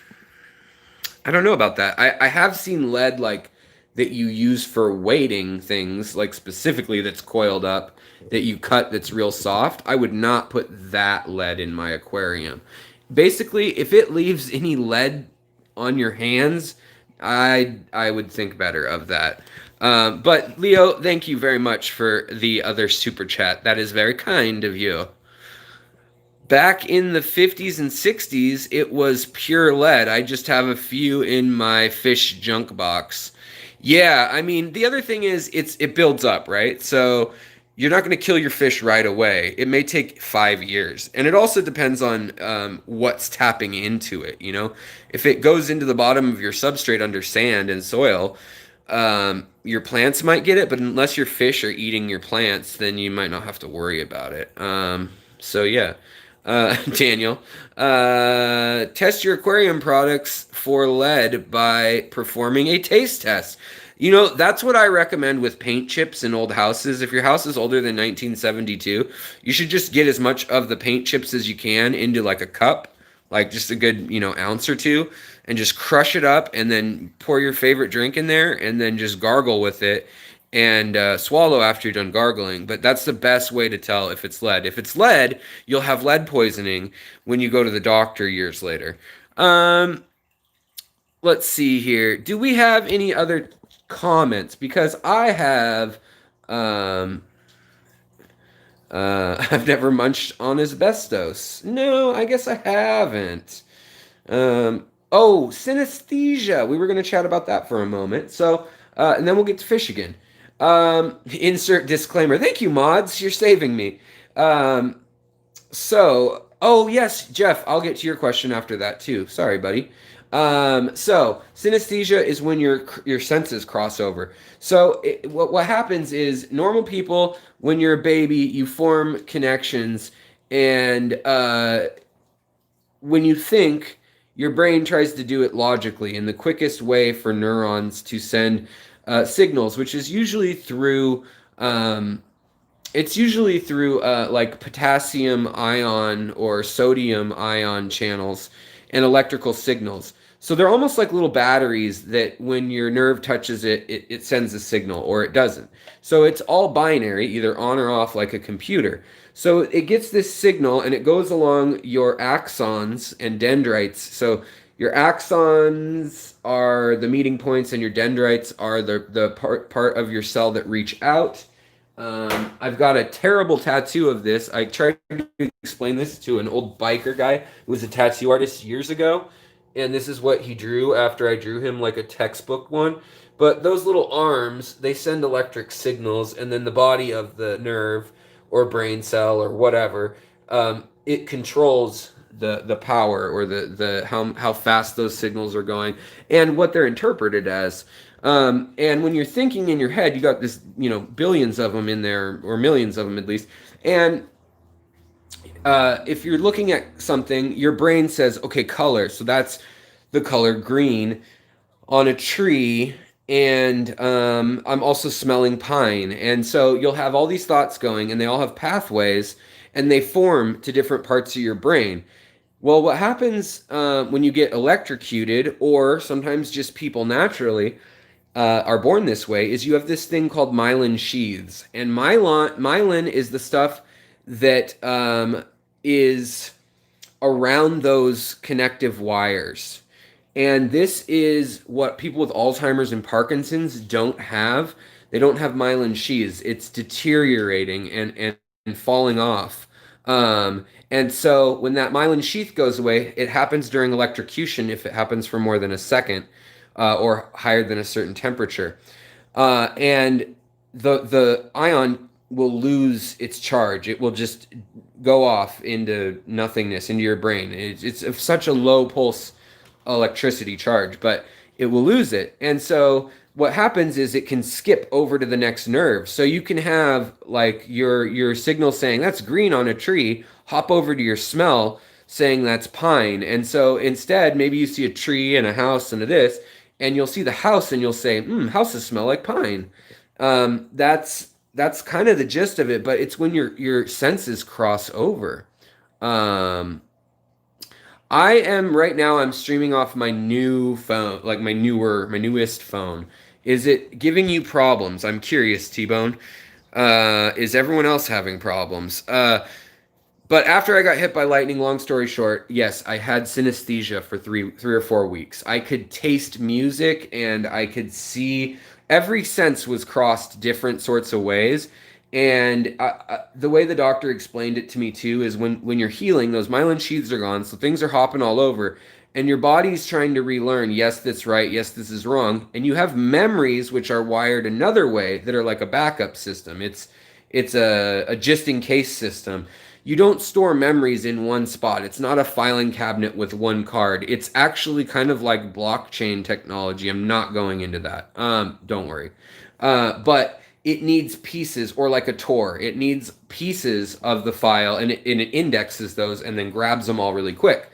[SPEAKER 1] I don't know about that. I have seen lead like that you use for weighting things, like specifically that's coiled up, that you cut that's real soft. I would not put that lead in my aquarium. Basically, if it leaves any lead on your hands, I would think better of that. But Leo, thank you very much for the other super chat. That is very kind of you. Back in the 50s and 60s, it was pure lead. I just have a few in my fish junk box. Yeah, I mean, the other thing is it builds up, right? So you're not going to kill your fish right away. It may take 5 years. And it also depends on what's tapping into it, you know? If it goes into the bottom of your substrate under sand and soil, your plants might get it, but unless your fish are eating your plants, then you might not have to worry about it. So yeah. Daniel, test your aquarium products for lead by performing a taste test. You know, that's what I recommend with paint chips in old houses. If your house is older than 1972, you should just get as much of the paint chips as you can into like a cup, like just a good, ounce or two, and just crush it up and then pour your favorite drink in there and then just gargle with it and swallow after you're done gargling. But that's the best way to tell if it's lead. If it's lead, you'll have lead poisoning when you go to the doctor years later. Let's see here. Do we have any other comments? Because I have, I've never munched on asbestos. No, I guess I haven't. Synesthesia. We were going to chat about that for a moment. So, and then we'll get to fish again. Insert disclaimer. Thank you, mods. You're saving me. Oh, yes, Jeff, I'll get to your question after that too. Sorry, buddy. So synesthesia is when your senses cross over. So what happens is normal people, when you're a baby, you form connections, and when you think, your brain tries to do it logically in the quickest way for neurons to send signals, which is usually through it's usually through like potassium ion or sodium ion channels and electrical signals. So they're almost like little batteries that when your nerve touches it sends a signal or it doesn't. So it's all binary, either on or off, like a computer. So it gets this signal and it goes along your axons and dendrites. So your axons are the meeting points, and your dendrites are the part of your cell that reach out. I've got a terrible tattoo of this. I tried to explain this to an old biker guy who was a tattoo artist years ago, and this is what he drew after I drew him like a textbook one. But those little arms, they send electric signals, and then the body of the nerve or brain cell or whatever, it controls the power, or the how fast those signals are going and what they're interpreted as. And when you're thinking in your head, you got this, billions of them in there, or millions of them at least. And if you're looking at something, your brain says, okay, color. So that's the color green on a tree. And I'm also smelling pine. And so you'll have all these thoughts going, and they all have pathways, and they form to different parts of your brain. Well, what happens when you get electrocuted, or sometimes just people naturally are born this way, is you have this thing called myelin sheaths. And myelin is the stuff that is around those connective wires. And this is what people with Alzheimer's and Parkinson's don't have. They don't have myelin sheaths. It's deteriorating and falling off. And so when that myelin sheath goes away, it happens during electrocution if it happens for more than a second, or higher than a certain temperature. And the ion will lose its charge. It will just go off into nothingness, into your brain. It's such a low pulse electricity charge, but it will lose it. And so what happens is it can skip over to the next nerve. So you can have like your signal saying that's green on a tree, hop over to your smell saying that's pine. And so instead, maybe you see a tree and a house and a this, and you'll see the house and you'll say, houses smell like pine. That's kind of the gist of it, but it's when your senses cross over. I am right now, I'm streaming off my new phone, like my newest phone. Is it giving you problems? I'm curious, T-Bone. Is everyone else having problems? But after I got hit by lightning, long story short, yes, I had synesthesia for three or 4 weeks. I could taste music, and I could see, every sense was crossed different sorts of ways. And the way the doctor explained it to me too is when you're healing, those myelin sheaths are gone, so things are hopping all over, and your body's trying to relearn, yes, that's right, yes, this is wrong, and you have memories which are wired another way that are like a backup system. It's a just in case system. You don't store memories in one spot. It's not a filing cabinet with one card. It's actually kind of like blockchain technology. I'm not going into that. Don't worry. But it needs pieces, or like a Tor. It needs pieces of the file, and it indexes those and then grabs them all really quick.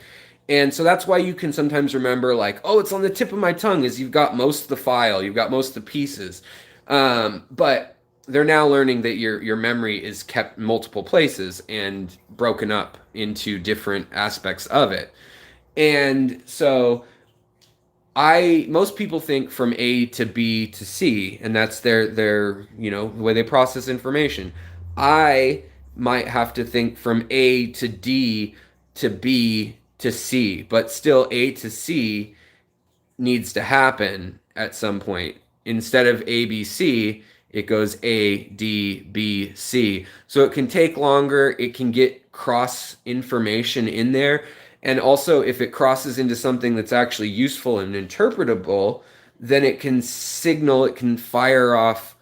[SPEAKER 1] And so that's why you can sometimes remember, like, oh, it's on the tip of my tongue, is you've got most of the file, you've got most of the pieces. But they're now learning that your memory is kept multiple places and broken up into different aspects of it. And so most people think from A to B to C, and that's their the way they process information. I might have to think from A to D to B to C, but still A to C needs to happen at some point. Instead of A, B, C, it goes A, D, B, C. So it can take longer. It can get cross information in there. And also, if it crosses into something that's actually useful and interpretable, then it can signal, it can fire off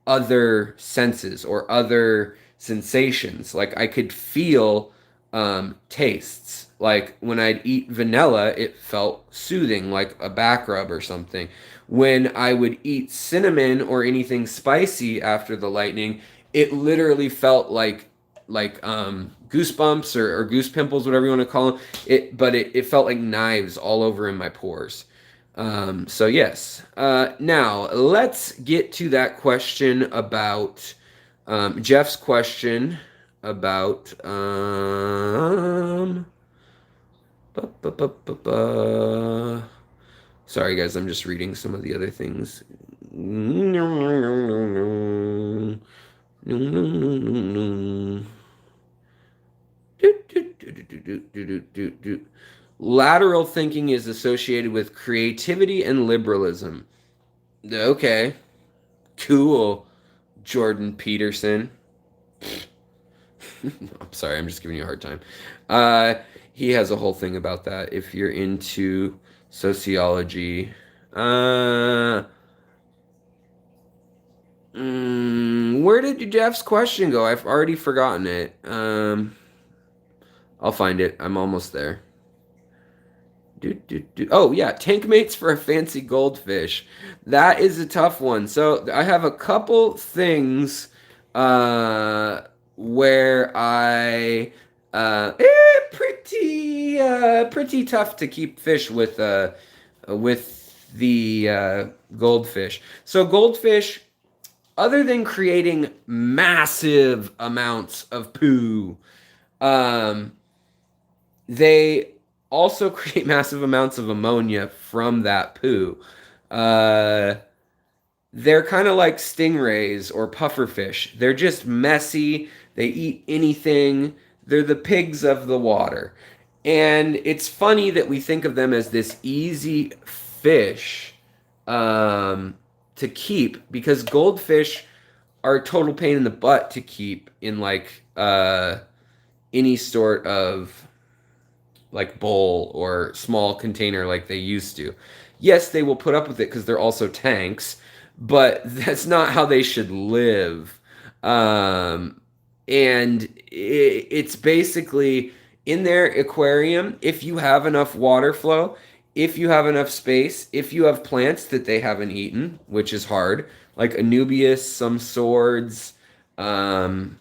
[SPEAKER 1] other senses or other sensations. Like I could feel tastes. Like when I'd eat vanilla, it felt soothing, like a back rub or something. When I would eat cinnamon or anything spicy after the lightning, it literally felt like goosebumps or goose pimples, whatever you want to call them. But it felt like knives all over in my pores. So yes. Now let's get to that question about Jeff's question about bu- bu- bu- bu- bu- sorry guys, I'm just reading some of the other things. Lateral thinking is associated with creativity and liberalism. Okay, cool, Jordan Peterson. I'm sorry, I'm just giving you a hard time. Uh, he has a whole thing about that. If you're into sociology, uh, where did Jeff's question go? I've already forgotten it. I'll find it. I'm almost there. Oh yeah, tank mates for a fancy goldfish. That is a tough one. So I have a couple things uh, where I pretty tough to keep fish with the goldfish. So goldfish, other than creating massive amounts of poo, um, they also create massive amounts of ammonia from that poo. Uh, they're kind of like stingrays or pufferfish. They're just messy. They eat anything. They're the pigs of the water. And it's funny that we think of them as this easy fish to keep because goldfish are a total pain in the butt to keep in like any sort of like bowl or small container like they used to. Yes, they will put up with it because they're also tanks, but that's not how they should live. Um, and it's basically in their aquarium, if you have enough water flow, if you have enough space, if you have plants that they haven't eaten, which is hard, like Anubias, some swords, um,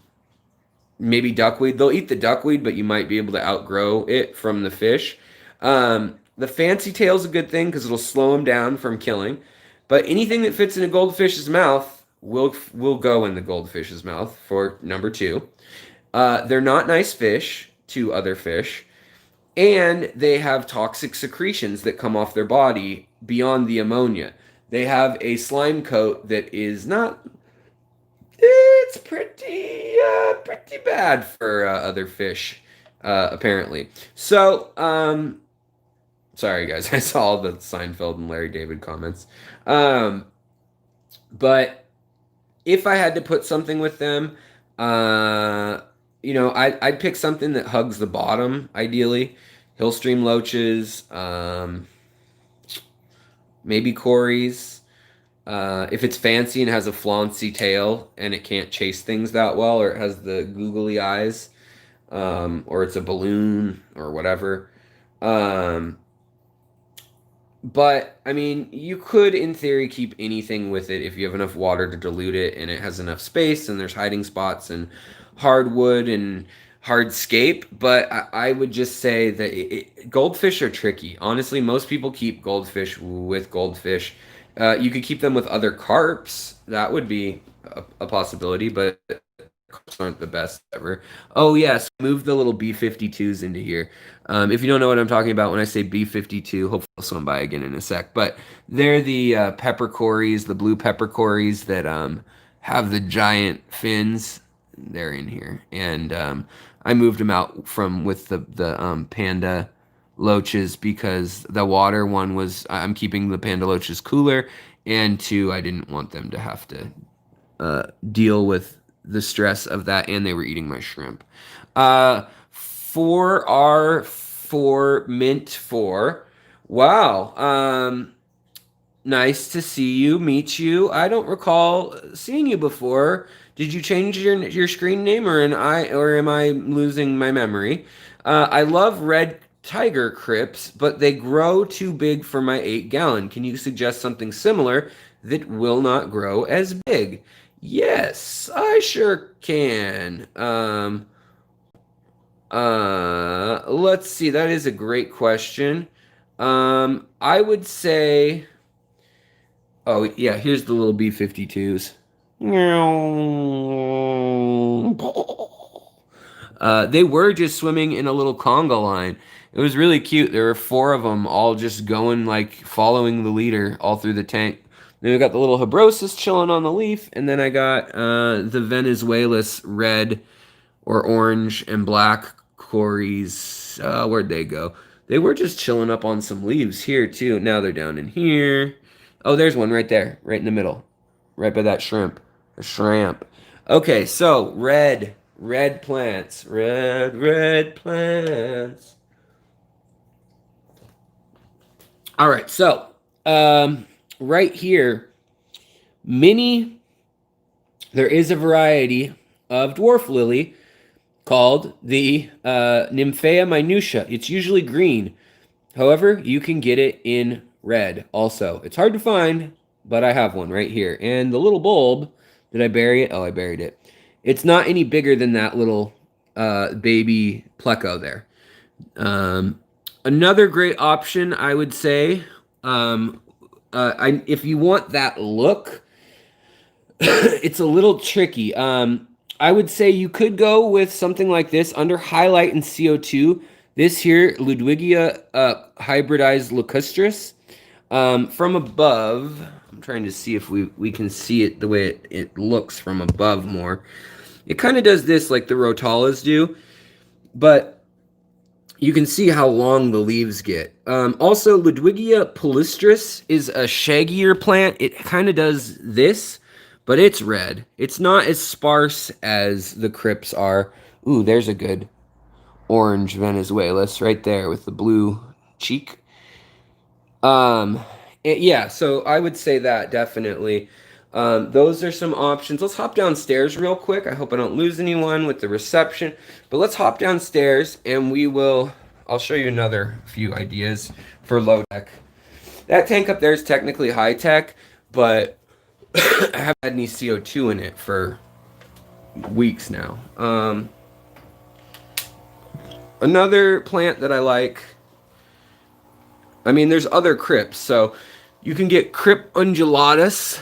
[SPEAKER 1] maybe duckweed. They'll eat the duckweed, but you might be able to outgrow it from the fish. The fancy tail's a good thing because it'll slow them down from killing. But anything that fits in a goldfish's mouth will go in the goldfish's mouth for number two. They're not nice fish to other fish, and they have toxic secretions that come off their body beyond the ammonia. They have a slime coat that is not it's pretty bad for other fish, apparently. So, sorry guys, I saw all the Seinfeld and Larry David comments. Um, but if I had to put something with them, uh, I'd pick something that hugs the bottom, ideally. Hillstream loaches, maybe Corys. If it's fancy and has a flauncy tail and it can't chase things that well, or it has the googly eyes, or it's a balloon or whatever. Um, but I mean, you could, in theory, keep anything with it if you have enough water to dilute it and it has enough space and there's hiding spots and hardwood and hardscape. But I would just say that goldfish are tricky. Honestly, most people keep goldfish with goldfish. You could keep them with other carps. That would be a possibility, but carps aren't the best ever. Oh yes, move the little B-52s into here. If you don't know what I'm talking about when I say B-52, hopefully I'll swim by again in a sec. But they're the peppercorys, the blue peppercorys that have the giant fins. They're in here, and I moved them out from with the panda loaches because the water one was I'm keeping the panda loaches cooler, and two, I didn't want them to have to deal with the stress of that, and they were eating my shrimp. For mint four, wow. Nice to see you, meet you. I don't recall seeing you before. Did you change your screen name, or am I losing my memory? I love red tiger crips, but they grow too big for my 8 gallon. Can you suggest something similar that will not grow as big? Yes, I sure can. Let's see. That is a great question. I would say. Oh, yeah, here's the little B-52s. They were just swimming in a little conga line. It was really cute. There were 4 of them all just going, like, following the leader all through the tank. Then we got the little Habrosis chilling on the leaf, and then I got the Venezuelas red or orange and black Corys. Where'd they go? They were just chilling up on some leaves here, too. Now they're down in here. Oh, there's one right there, right in the middle, right by that shrimp. A shrimp. Okay, so red plants, red plants. All right, so right here, mini. There is a variety of dwarf lily called the Nymphea minutia. It's usually green. However, you can get it in red also. It's hard to find, but I have one right here. And the little bulb, did I bury it? Oh, I buried it. It's not any bigger than that little baby pleco there. Another great option, I would say, if you want that look, it's a little tricky. I would say you could go with something like this under highlight and CO2. This here, Ludwigia hybridized lacustris. From above, I'm trying to see if we can see it the way it looks from above more. It kind of does this like the Rotalas do, but you can see how long the leaves get. Also, Ludwigia palustris is a shaggier plant. It kind of does this, but it's red. It's not as sparse as the crips are. Ooh, there's a good orange Venezuelas right there with the blue cheek. Yeah, so I would say that definitely. Those are some options. Let's hop downstairs real quick. I hope I don't lose anyone with the reception. But let's hop downstairs and I'll show you another few ideas for low tech. That tank up there is technically high tech, but I haven't had any CO2 in it for weeks now. Another plant that I like, I mean, there's other crips. So you can get Crip undulatus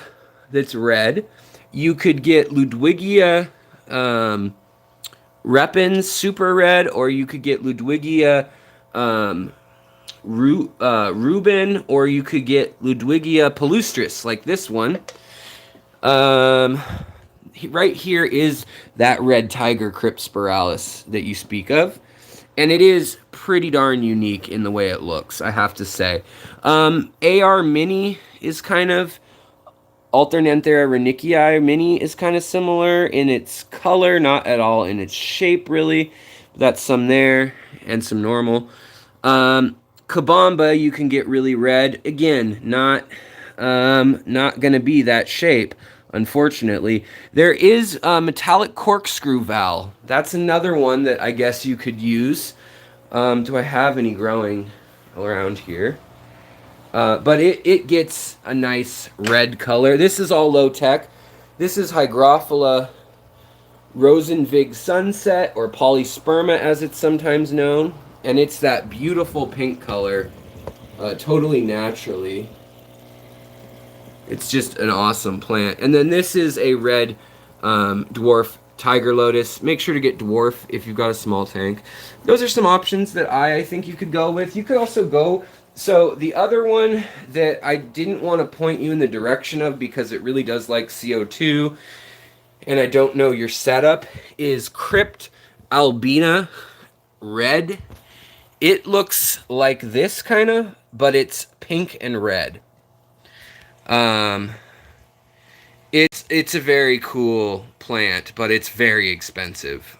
[SPEAKER 1] that's red. You could get Ludwigia repens super red, or you could get Ludwigia Rubin, or you could get Ludwigia palustris, like this one. Right here is that red tiger Crip spiralis that you speak of. And it is pretty darn unique in the way it looks, I have to say. AR Mini is kind of... Alternanthera renicii Mini is kind of similar in its color, not at all in its shape, really. That's some there, and some normal. Kabamba, you can get really red. Again, not going to be that shape, unfortunately. There is a metallic corkscrew val. That's another one that I guess you could use. Do I have any growing around here? But it gets a nice red color. This is all low tech. This is Hygrophila Rosenvig Sunset, or Polysperma as it's sometimes known. And it's that beautiful pink color, totally naturally. It's just an awesome plant. And then this is a red dwarf tiger lotus. Make sure to get dwarf if you've got a small tank. Those are some options that I think you could go with. You could also go... So the other one that I didn't want to point you in the direction of because it really does like CO2 and I don't know your setup is Crypt Albina Red. It looks like this kind of, but it's pink and red. It's a very cool plant, but it's very expensive.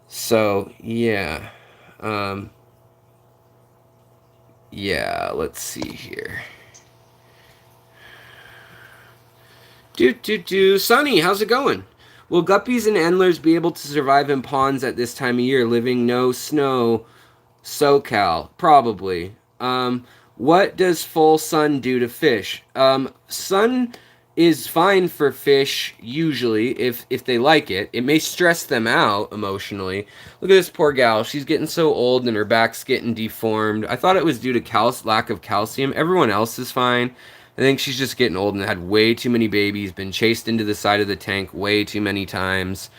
[SPEAKER 1] So yeah. Yeah, let's see here. Sunny, how's it going? Will guppies and endlers be able to survive in ponds at this time of year, living no snow, SoCal? Probably. What does full sun do to fish? Sun is fine for fish usually if they like it. It may stress them out emotionally. Look at this poor gal. She's getting so old and her back's getting deformed. I thought it was due to lack of calcium. Everyone else is fine. I think she's just getting old and had way too many babies, been chased into the side of the tank way too many times.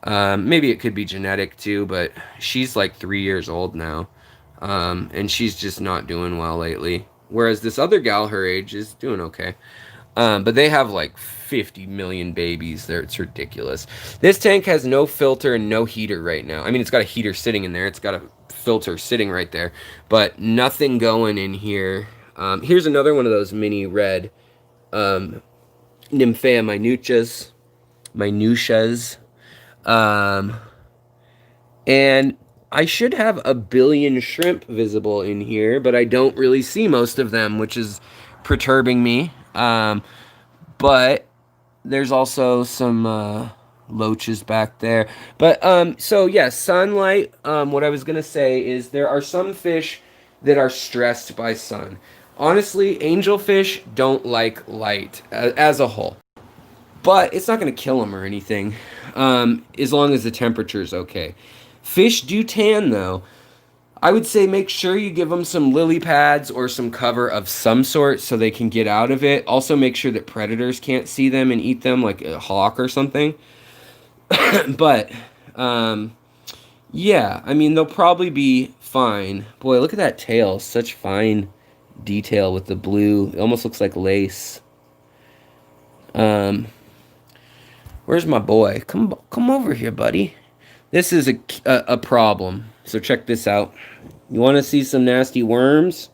[SPEAKER 1] Maybe it could be genetic too, but she's like 3 years old now. And she's just not doing well lately. Whereas this other gal her age is doing okay. But they have like 50 million babies there. It's ridiculous. This tank has no filter and no heater right now. I mean, it's got a heater sitting in there. It's got a filter sitting right there. But nothing going in here. Here's another one of those mini red Nymphea minutias. And I should have a billion shrimp visible in here, but I don't really see most of them, which is perturbing me. But there's also some loaches back there. But so yeah, sunlight. What I was gonna say is there are some fish that are stressed by sun. Honestly, angelfish don't like light as a whole, but it's not gonna kill them or anything, as long as the temperature is okay. Fish do tan though. I would say make sure you give them some lily pads or some cover of some sort so they can get out of it. Also make sure that predators can't see them and eat them, like a hawk or something. But, yeah, I mean, they'll probably be fine. Boy, look at that tail. Such fine detail with the blue. It almost looks like lace. Where's my boy? Come over here, buddy. This is a problem. So check this out. You want to see some nasty worms?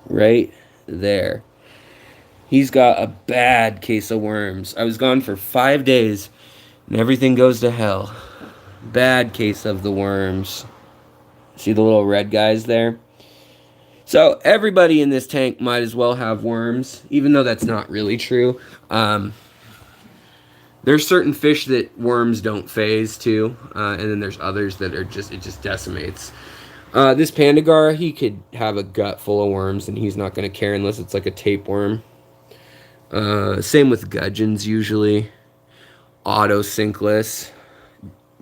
[SPEAKER 1] Right there. He's got a bad case of worms. I was gone for 5 days, and everything goes to hell. Bad case of the worms. See the little red guys there? So everybody in this tank might as well have worms, even though that's not really true. There's certain fish that worms don't phase too, and then there's others that it just decimates. This pandagar, he could have a gut full of worms, and he's not going to care unless it's like a tapeworm. Same with gudgeons usually. Autocinkless.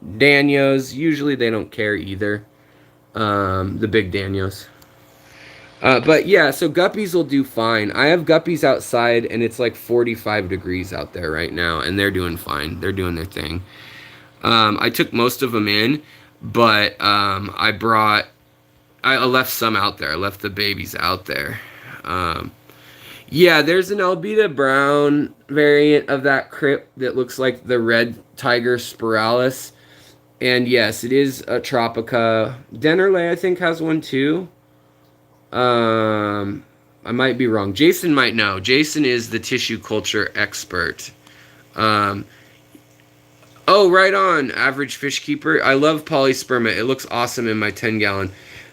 [SPEAKER 1] Danios, usually they don't care either. The big Danios. But yeah, so guppies will do fine. I have guppies outside, and it's like 45 degrees out there right now, and they're doing fine. They're doing their thing. I took most of them in, but I left some out there. I left the babies out there. Yeah, there's an Albita brown variant of that crypt that looks like the red tiger spiralis. And yes, it is a Tropica. Dennerley, I think, has one too. I might be wrong. Jason might know. Jason is the tissue culture expert. Oh, right on, average fish keeper. I love polysperma. It looks awesome in my 10-gallon.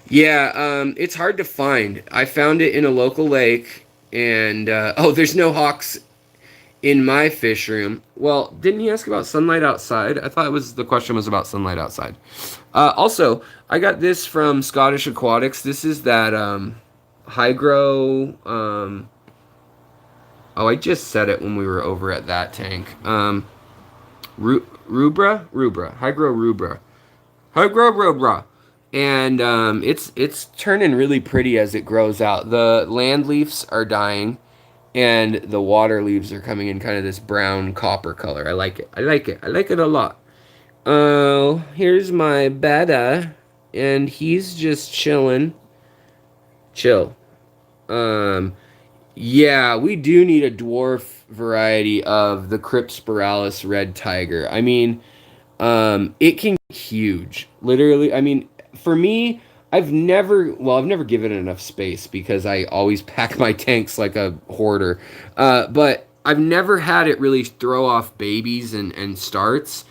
[SPEAKER 1] Yeah, it's hard to find. I found it in a local lake, and oh, there's no hawks in my fish room. Well, didn't he ask about sunlight outside? I thought the question was about sunlight outside. Also, I got this from Scottish Aquatics. This is that hygro. Oh, I just said it when we were over at that tank. Rubra, hygro rubra, and it's turning really pretty as it grows out. The land leaves are dying, and the water leaves are coming in kind of this brown copper color. I like it. I like it a lot. Oh, here's my betta, and he's just chilling. Chill. Yeah, we do need a dwarf variety of the Cryptspiralis red tiger. I mean, it can be huge. Literally, I mean, for me, I've never given it enough space because I always pack my tanks like a hoarder. But I've never had it really throw off babies and starts.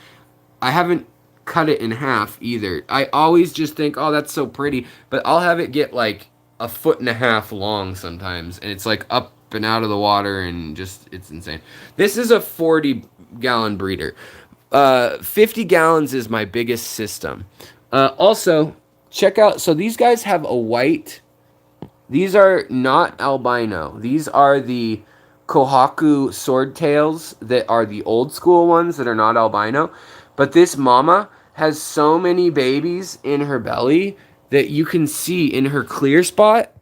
[SPEAKER 1] I haven't cut it in half either. I always just think, oh, that's so pretty. But I'll have it get like 1.5 feet long sometimes. And it's like up been out of the water and just, it's insane. This is a 40-gallon breeder. 50 gallons is my biggest system. Also, check out, so these guys have a white, these are not albino. These are the Kohaku Swordtails that are the old school ones that are not albino. But this mama has so many babies in her belly that you can see in her clear spot.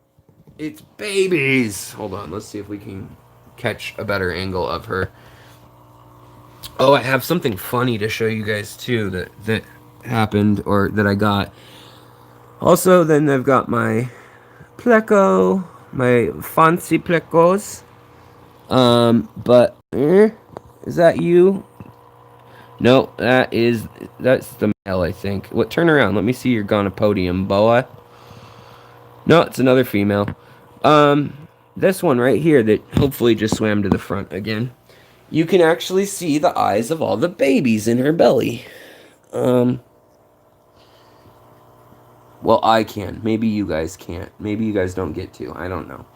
[SPEAKER 1] It's babies. Hold on, let's see if we can catch a better angle of her. Oh, I have something funny to show you guys too that happened or that I got. Also, then I've got my pleco, my fancy plecos. But is that you? No, that's the male, I think. What? Turn around. Let me see your gonopodium, boa. No, it's another female. This one right here that hopefully just swam to the front again. You can actually see the eyes of all the babies in her belly. Well, I can. Maybe you guys can't. Maybe you guys don't get to. I don't know.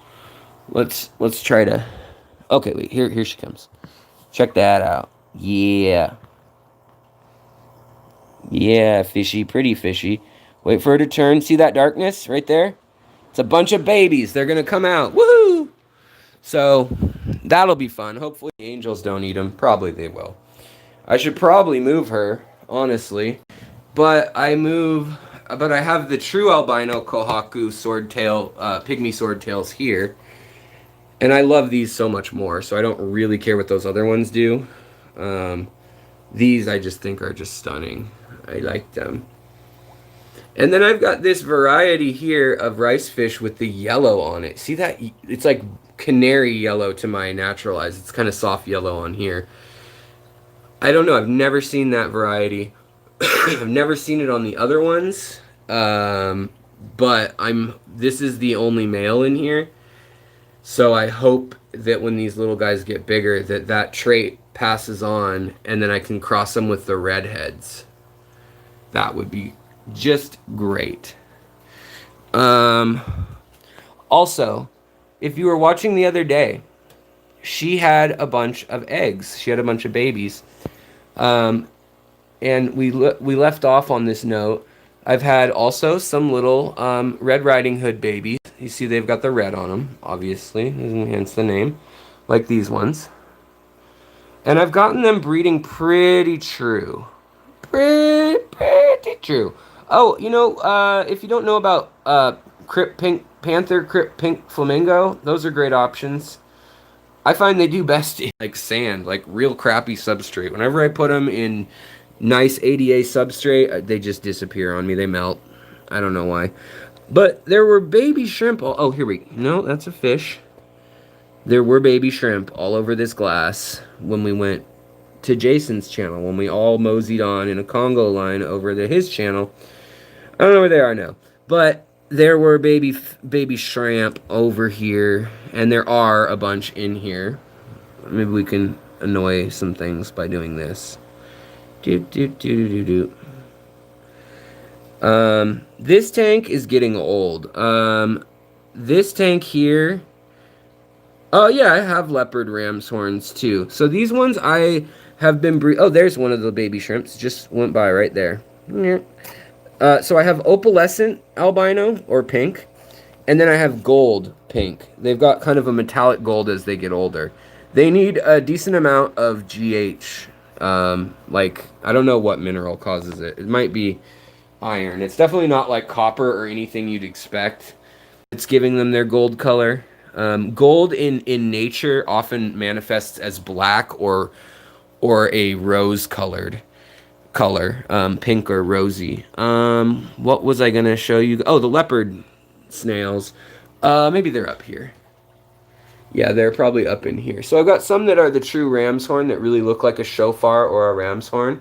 [SPEAKER 1] Let's try to. Okay, wait. Here she comes. Check that out. Yeah. Yeah, fishy, pretty fishy. Wait for her to turn. See that darkness right there? It's a bunch of babies. They're gonna come out. Woohoo! So that'll be fun. Hopefully the angels don't eat them. Probably they will. I should probably move her, honestly. But I have the true albino Kohaku swordtail, Pygmy Swordtails here. And I love these so much more, so I don't really care what those other ones do. These I just think are just stunning. I like them. And then I've got this variety here of rice fish with the yellow on it. See that? It's like canary yellow to my natural eyes. It's kind of soft yellow on here. I don't know. I've never seen that variety. I've never seen it on the other ones. But this is the only male in here. So I hope that when these little guys get bigger, that trait passes on, and then I can cross them with the redheads. That would be just great. Also, if you were watching the other day, she had a bunch of eggs. She had a bunch of babies. And we left off on this note. I've had also some little Red Riding Hood babies. You see they've got the red on them, obviously, hence the name, like these ones. And I've gotten them breeding pretty true. Pretty true. Oh, you know, if you don't know about Crypt Pink Panther, Crypt Pink Flamingo, those are great options. I find they do best in like sand, like real crappy substrate. Whenever I put them in nice ADA substrate, they just disappear on me. They melt. I don't know why. But there were baby shrimp. Oh, here we go. No, that's a fish. There were baby shrimp all over this glass when we went to Jason's channel, when we all moseyed on in a Congo line over to his channel. I don't know where they are now. But there were baby shrimp over here, and there are a bunch in here. Maybe we can annoy some things by doing this. This tank is getting old. This tank here. Oh yeah, I have leopard ram's horns too. So these ones I have been oh, there's one of the baby shrimps. Just went by right there. So I have opalescent albino or pink, and then I have gold pink. They've got kind of a metallic gold as they get older. They need a decent amount of GH. Like I don't know what mineral causes it. It might be iron. It's definitely not like copper or anything you'd expect. It's giving them their gold color. Gold in nature often manifests as black or a rose colored color, pink or rosy. What was I gonna show you? Oh, the leopard snails. Maybe they're up here. Yeah, they're probably up in here. So I've got some that are the true ram's horn that really look like a shofar or a ram's horn.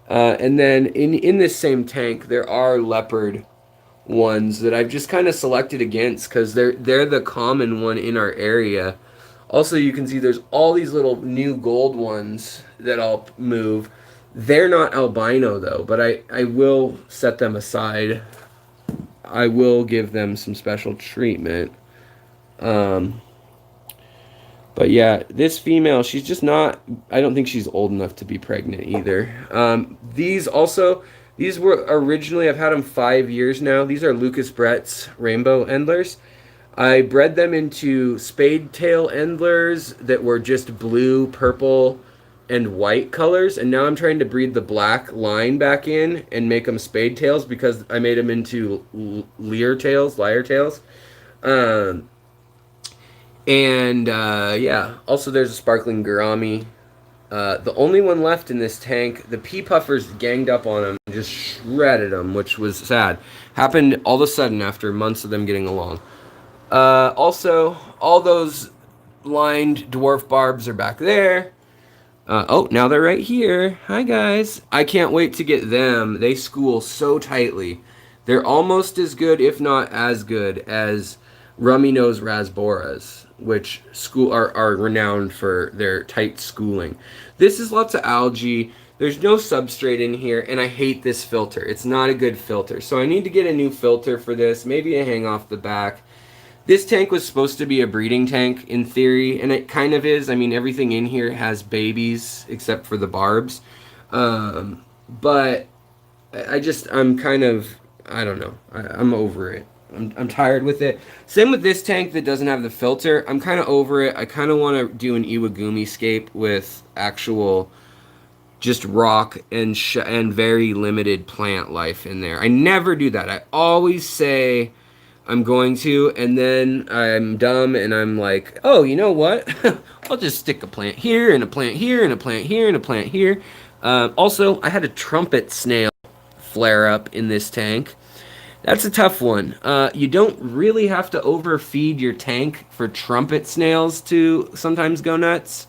[SPEAKER 1] And then in this same tank, there are leopard ones that I've just kind of selected against because they're the common one in our area. Also, you can see there's all these little new gold ones that I'll move. They're not albino though, but I will set them aside. I will give them some special treatment. But yeah, this female, she's just not, I don't think she's old enough to be pregnant either. These were originally, I've had them 5 years now. These are Lucas Brett's rainbow endlers. I bred them into spade tail endlers that were just blue, purple, and white colors. And now I'm trying to breed the black line back in and make them spade tails because I made them into lyre tails. Um, yeah, also there's a sparkling gourami. The only one left in this tank, the pea puffers ganged up on him and just shredded him, which was sad. Happened all of a sudden after months of them getting along. Also, all those lined dwarf barbs are back there. Oh, now they're right here. Hi, guys. I can't wait to get them. They school so tightly. They're almost as good, if not as good, as Rummy Nose Rasboras, which are renowned for their tight schooling. This is lots of algae. There's no substrate in here, and I hate this filter. It's not a good filter. So I need to get a new filter for this, maybe a hang off the back. This tank was supposed to be a breeding tank in theory, and it kind of is. I mean, everything in here has babies except for the barbs. But I'm kind of, I don't know. I'm over it. I'm tired with it. Same with this tank that doesn't have the filter. I'm kind of over it. I kind of want to do an Iwagumi scape with actual just rock and very limited plant life in there. I never do that. I always say I'm going to, and then I'm dumb and I'm like, oh, you know what? I'll just stick a plant here and a plant here and a plant here and a plant here. Also, I had a trumpet snail flare up in this tank. That's a tough one. You don't really have to overfeed your tank for trumpet snails to sometimes go nuts.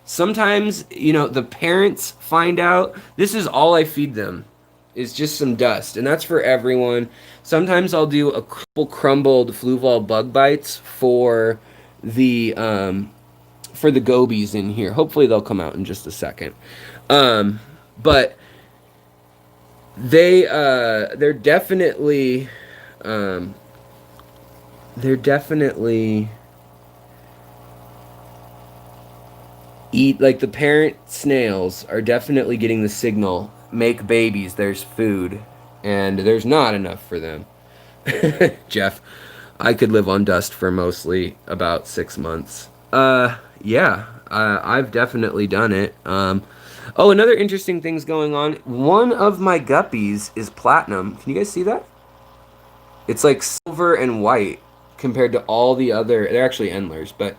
[SPEAKER 1] Sometimes, the parents find out. This is all I feed them. Is just some dust, and that's for everyone. Sometimes I'll do a couple crumbled Fluval bug bites for the gobies in here. Hopefully they'll come out in just a second. But they're definitely eat, like, the parent snails are definitely getting the signal. Make babies, there's food, and there's not enough for them. Jeff, I could live on dust for mostly about 6 months. Yeah, I've definitely done it. Oh, another interesting thing's going on. One of my guppies is platinum. Can you guys see that? It's like silver and white compared to all the other, they're actually endlers, but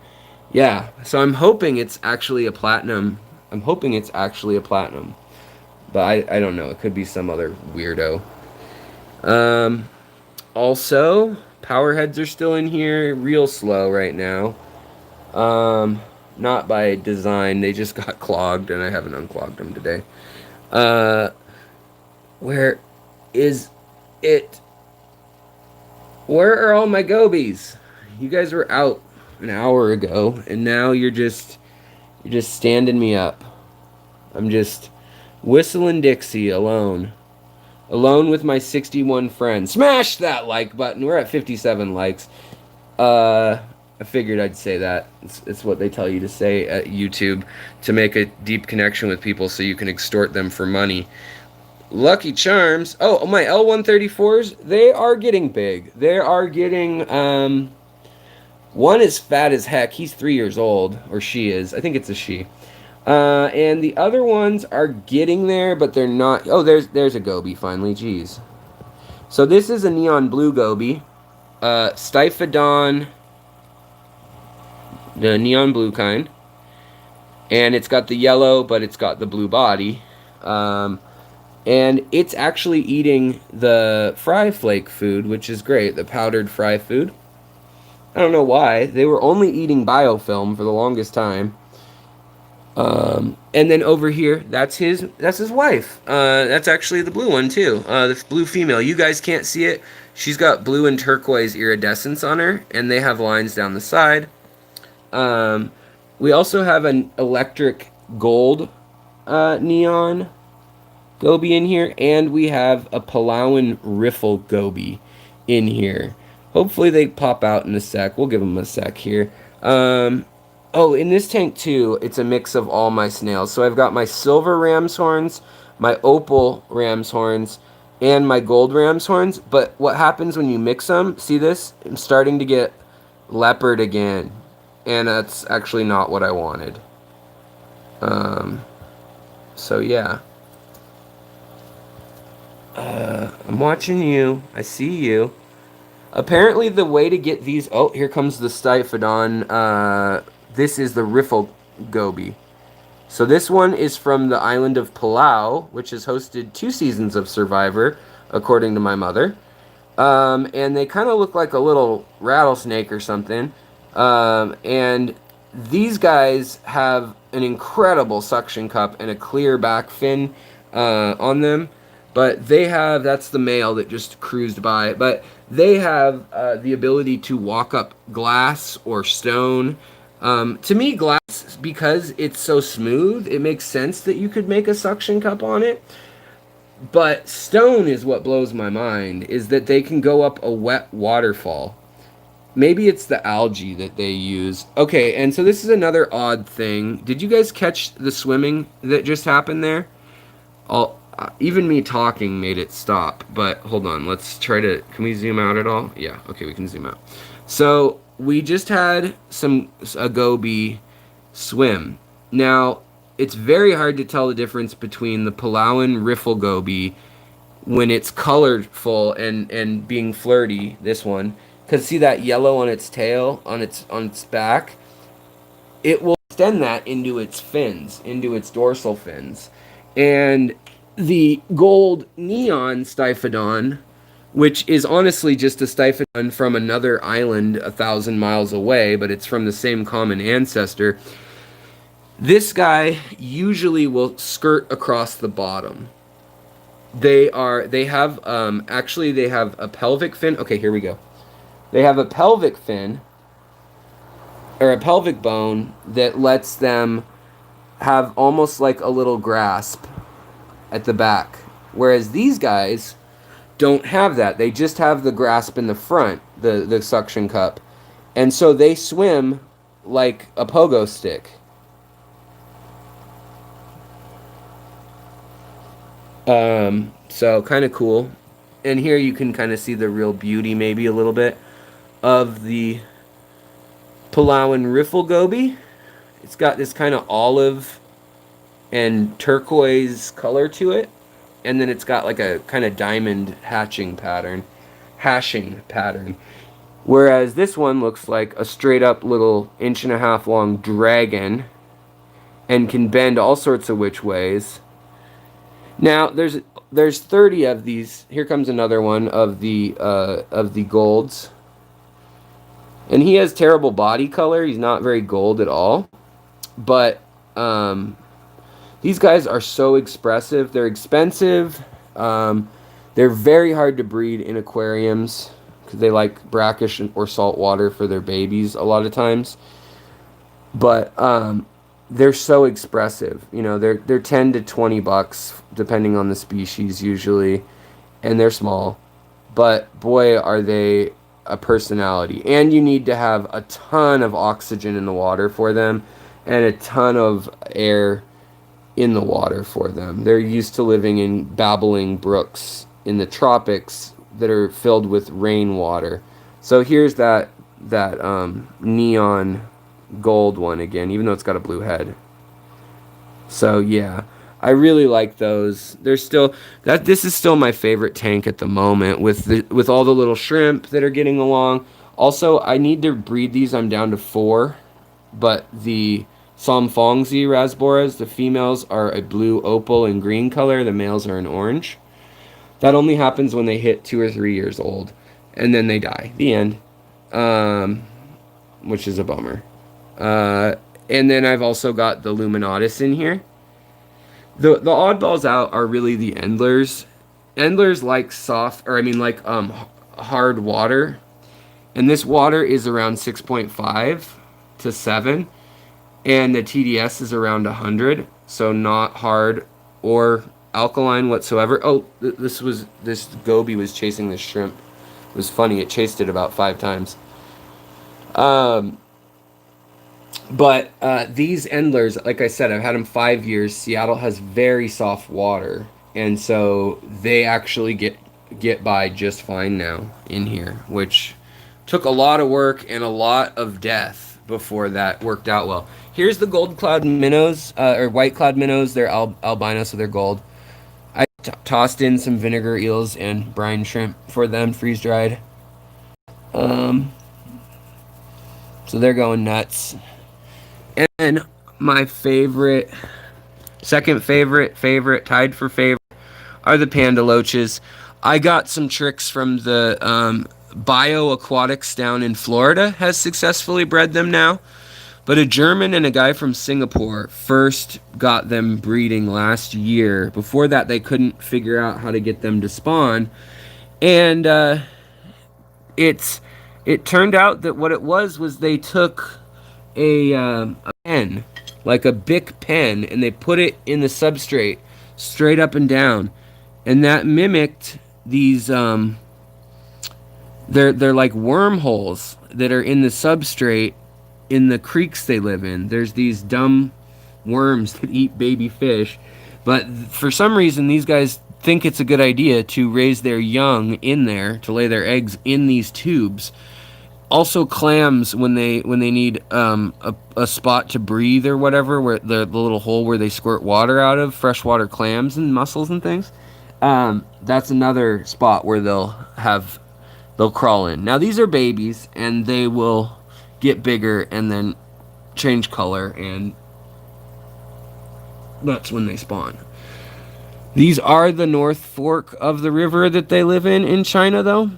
[SPEAKER 1] yeah, so I'm hoping it's actually a platinum. But I don't know. It could be some other weirdo. Also, power heads are still in here. Real slow right now. Not by design. They just got clogged, and I haven't unclogged them today. Where is it? Where are all my gobies? You guys were out an hour ago, and now you're just standing me up. I'm just whistling Dixie alone with my 61 friends. Smash that like button. We're at 57 likes. I figured I'd say that. It's what they tell you to say at YouTube to make a deep connection with people so you can extort them for money. Lucky Charms. Oh, my L134s, they are getting big. They are getting, one is fat as heck. He's 3 years old, or she is. I think it's a she. And the other ones are getting there, but they're not. Oh, there's a goby finally. Jeez. So this is a neon blue goby, Styphodon, the neon blue kind, and it's got the yellow, but it's got the blue body, and it's actually eating the fry flake food, which is great. The powdered fry food. I don't know why. They were only eating biofilm for the longest time. And then over here, that's his wife. That's actually the blue one too. The blue female. You guys can't see it. She's got blue and turquoise iridescence on her, and they have lines down the side. We also have an electric gold neon goby in here, and we have a Palawan riffle goby in here. Hopefully they pop out in a sec. We'll give them a sec here. Oh, in this tank too, it's a mix of all my snails. So I've got my silver ram's horns, my opal ram's horns, and my gold ram's horns. But what happens when you mix them? See this? I'm starting to get leopard again, and that's actually not what I wanted. So yeah. I'm watching you. I see you. Apparently the way to get these... Oh, here comes the Styphodon. This is the riffle goby. So this one is from the island of Palau, which has hosted 2 seasons of Survivor, according to my mother. And they kind of look like a little rattlesnake or something. And these guys have an incredible suction cup and a clear back fin on them. But they have, that's the male that just cruised by, but they have the ability to walk up glass or stone. To me, glass, because it's so smooth, it makes sense that you could make a suction cup on it. But stone is what blows my mind, is that they can go up a wet waterfall. Maybe it's the algae that they use. Okay, and so this is another odd thing. Did you guys catch the swimming that just happened there? Even me talking made it stop, but hold on, let's try to, can we zoom out at all? Yeah, okay, we can zoom out. So we just had a goby swim. Now, it's very hard to tell the difference between the Palauan riffle goby when it's colorful and being flirty, this one, because see that yellow on its tail, on its back? It will extend that into its fins, into its dorsal fins. And the gold neon Styphodon, which is honestly just a Styphodon from another island 1,000 miles away, but it's from the same common ancestor. This guy usually will skirt across the bottom. They have a pelvic fin. Okay, here we go. They have a pelvic fin, or a pelvic bone, that lets them have almost like a little grasp at the back. Whereas these guys don't have that. They just have the grasp in the front, the suction cup. And so they swim like a pogo stick. So kind of cool. And here you can kind of see the real beauty, maybe a little bit, of the Palauan riffle goby. It's got this kind of olive and turquoise color to it, and then it's got like a kind of diamond hashing pattern. Whereas this one looks like a straight up little 1.5 inch long dragon and can bend all sorts of which ways. Now there's 30 of these. Here comes another one of the golds. And he has terrible body color. He's not very gold at all. But these guys are so expressive. They're expensive. They're very hard to breed in aquariums because they like brackish or salt water for their babies a lot of times. But they're so expressive. You know, they're 10 to 20 bucks depending on the species usually, and they're small. But boy, are they a personality. And you need to have a ton of oxygen in the water for them and a ton of air in the water for them. They're used to living in babbling brooks in the tropics that are filled with rainwater. So here's that neon gold one again, even though it's got a blue head. So yeah, I really like those. This is still my favorite tank at the moment with all the little shrimp that are getting along. Also, I need to breed these. I'm down to 4, but the Somfongzi rasboras, the females are a blue, opal, and green color. The males are an orange. That only happens when they hit 2 or 3 years old, and then they die. The end. Which is a bummer. And then I've also got the Luminatus in here. The oddballs out are really the Endlers. Endlers like hard water. And this water is around 6.5 to 7. And the TDS is around 100. So not hard or alkaline whatsoever. Oh, this goby was chasing this shrimp. It was funny. It chased it about 5 times. But these Endlers, like I said, I've had them 5 years. Seattle has very soft water, and so they actually get by just fine now in here, which took a lot of work and a lot of death before that worked out well. Here's the gold cloud minnows, or white cloud minnows. They're albino, so they're gold. I tossed in some vinegar eels and brine shrimp for them, freeze dried. Um, so they're going nuts. And my favorite, second favorite, tied for favorite, are the panda loaches. I got some tricks from the BioAquatics down in Florida has successfully bred them now. But a German and a guy from Singapore first got them breeding last year. Before that, they couldn't figure out how to get them to spawn. And it turned out that what it was they took a pen, like a Bic pen, and they put it in the substrate straight up and down, and that mimicked these they're like wormholes that are in the substrate in the creeks they live in. There's these dumb worms that eat baby fish, but for some reason these guys think it's a good idea to raise their young in there, to lay their eggs in these tubes. Also clams, when they need a spot to breathe or whatever, where the little hole where they squirt water out of, freshwater clams and mussels and things, that's another spot where they'll crawl in. Now these are babies, and they will get bigger and then change color, and that's when they spawn. These are the North Fork of the river that they live in China, though.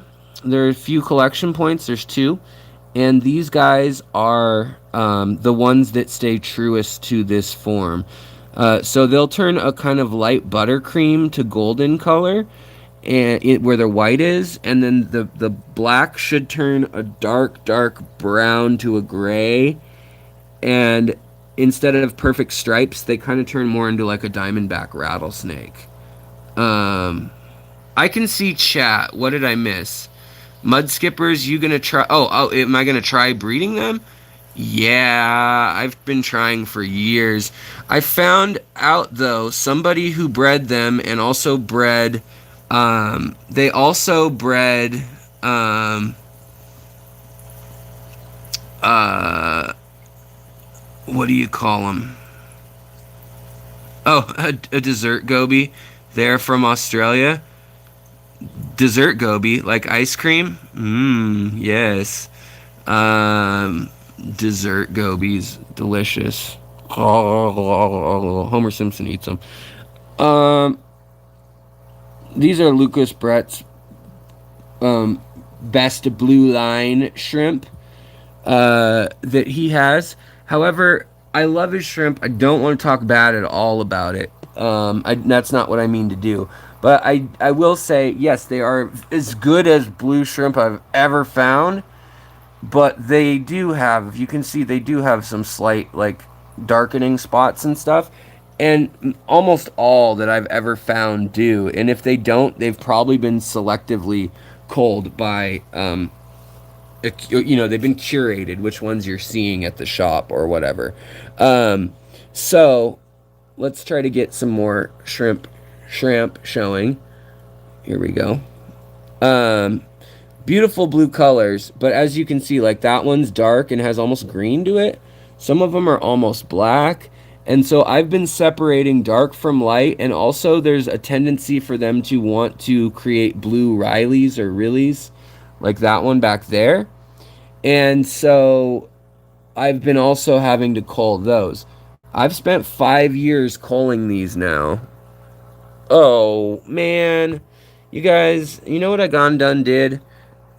[SPEAKER 1] There are a few collection points. There's two. And these guys are the ones that stay truest to this form. So they'll turn a kind of light buttercream to golden color, and where the white is. And then the black should turn a dark brown to a gray. And instead of perfect stripes, they kind of turn more into like a diamondback rattlesnake. I can see chat. What did I miss? Mud skippers, you gonna try? Oh, am I gonna try breeding them? Yeah, I've been trying for years. I found out though, somebody who bred them and also bred, they also bred, what do you call them? Oh, a desert goby. They're from Australia. Dessert goby, like ice cream? Yes. Dessert gobies, delicious. Homer Simpson eats them. These are Lucas Brett's best blue line shrimp that he has. However, I love his shrimp. I don't want to talk bad at all about it. That's not what I mean to do. But I will say, yes, they are as good as blue shrimp I've ever found. But they do have, you can see, they do have some slight, like, darkening spots and stuff. And almost all that I've ever found do. And if they don't, they've probably been selectively culled by, they've been curated, which ones you're seeing at the shop or whatever. So let's try to get some more shrimp showing. Here we go. Beautiful blue colors, but as you can see, like that one's dark and has almost green to it. Some of them are almost black. And so I've been separating dark from light, and also there's a tendency for them to want to create blue Rileys or Rillies, like that one back there. And so I've been also having to cull those. I've spent 5 years culling these now. Oh, man. You guys, you know what I gone done did?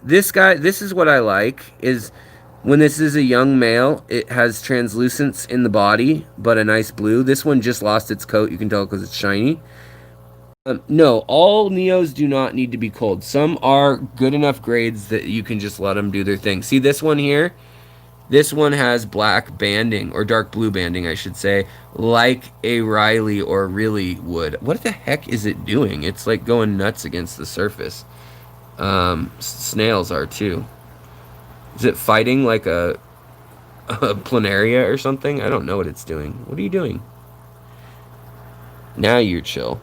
[SPEAKER 1] This is what I like, is when this is a young male, it has translucence in the body, but a nice blue. This one just lost its coat. You can tell because it's shiny. No, all Neos do not need to be culled. Some are good enough grades that you can just let them do their thing. See this one here? This one has black banding, or dark blue banding, I should say, like a Riley or Riley would. What the heck is it doing? It's like going nuts against the surface. Snails are too. Is it fighting like a planaria or something. I don't know what it's doing. What are you doing? Now you're chill.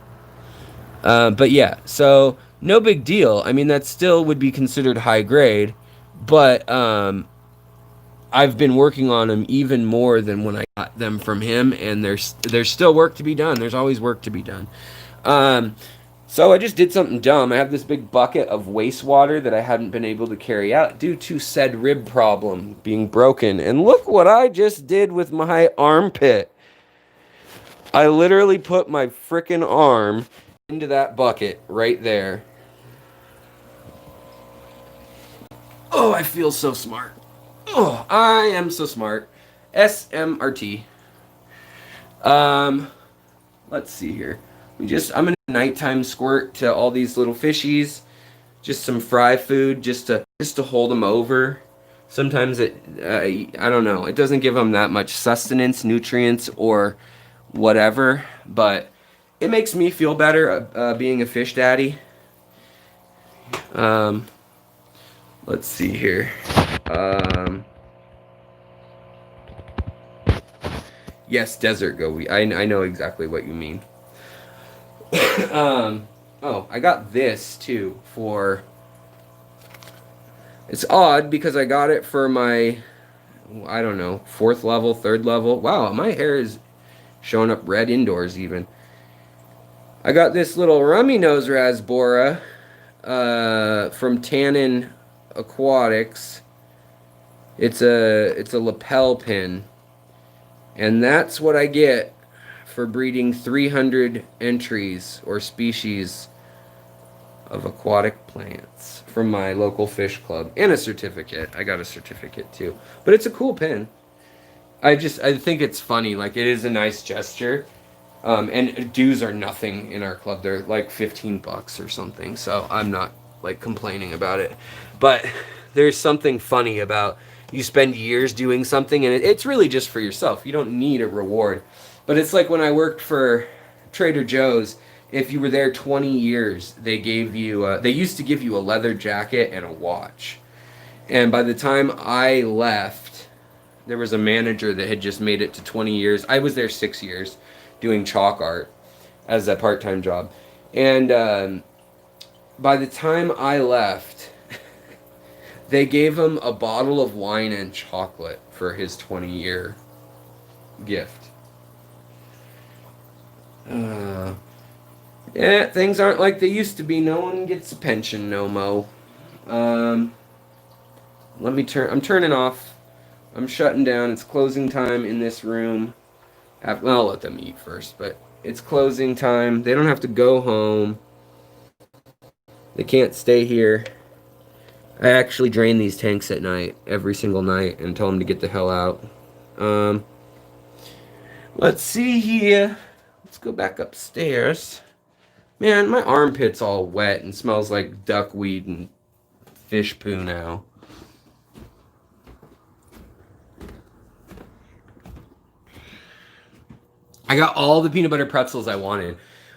[SPEAKER 1] But yeah, so no big deal. I mean, that still would be considered high grade, but I've been working on them even more than when I got them from him, and there's still work to be done. There's always work to be done. Um, so I just did something dumb. I have this big bucket of wastewater that I hadn't been able to carry out due to said rib problem being broken. And look what I just did with my armpit. I literally put my frickin' arm into that bucket right there. Oh, I feel so smart. Oh, I am so smart. SMRT. Let's see here. I'm gonna nighttime squirt to all these little fishies. Just some fry food, just to hold them over. Sometimes I don't know. It doesn't give them that much sustenance, nutrients, or whatever. But it makes me feel better being a fish daddy. Let's see here. Yes, desert goby. I know exactly what you mean. Oh, I got this too for. It's odd because I got it for my, I don't know, 4th level, 3rd level. Wow, my hair is showing up red indoors even. I got this little rummy nose rasbora from Tannin Aquatics. It's a lapel pin, and that's what I get for breeding 300 entries or species of aquatic plants from my local fish club, and a certificate. I got a certificate too, but it's a cool pin. I think it's funny. Like, it is a nice gesture. And dues are nothing in our club. They're like $15 or something. So I'm not like complaining about it. But there's something funny about you spend years doing something, and it's really just for yourself. You don't need a reward. But it's like when I worked for Trader Joe's. If you were there 20 years, they gave you. They used to give you a leather jacket and a watch. And by the time I left, there was a manager that had just made it to 20 years. I was there 6 years doing chalk art as a part-time job. And by the time I left, they gave him a bottle of wine and chocolate for his 20-year gift. Yeah, things aren't like they used to be. No one gets a pension no mo. I'm turning off. I'm shutting down. It's closing time in this room. I'll let them eat first, but it's closing time. They don't have to go home. They can't stay here. I actually drain these tanks at night, every single night, and tell them to get the hell out. Let's see here. Let's go back upstairs. Man, my armpit's all wet and smells like duckweed and fish poo now. I got all the peanut butter pretzels I wanted.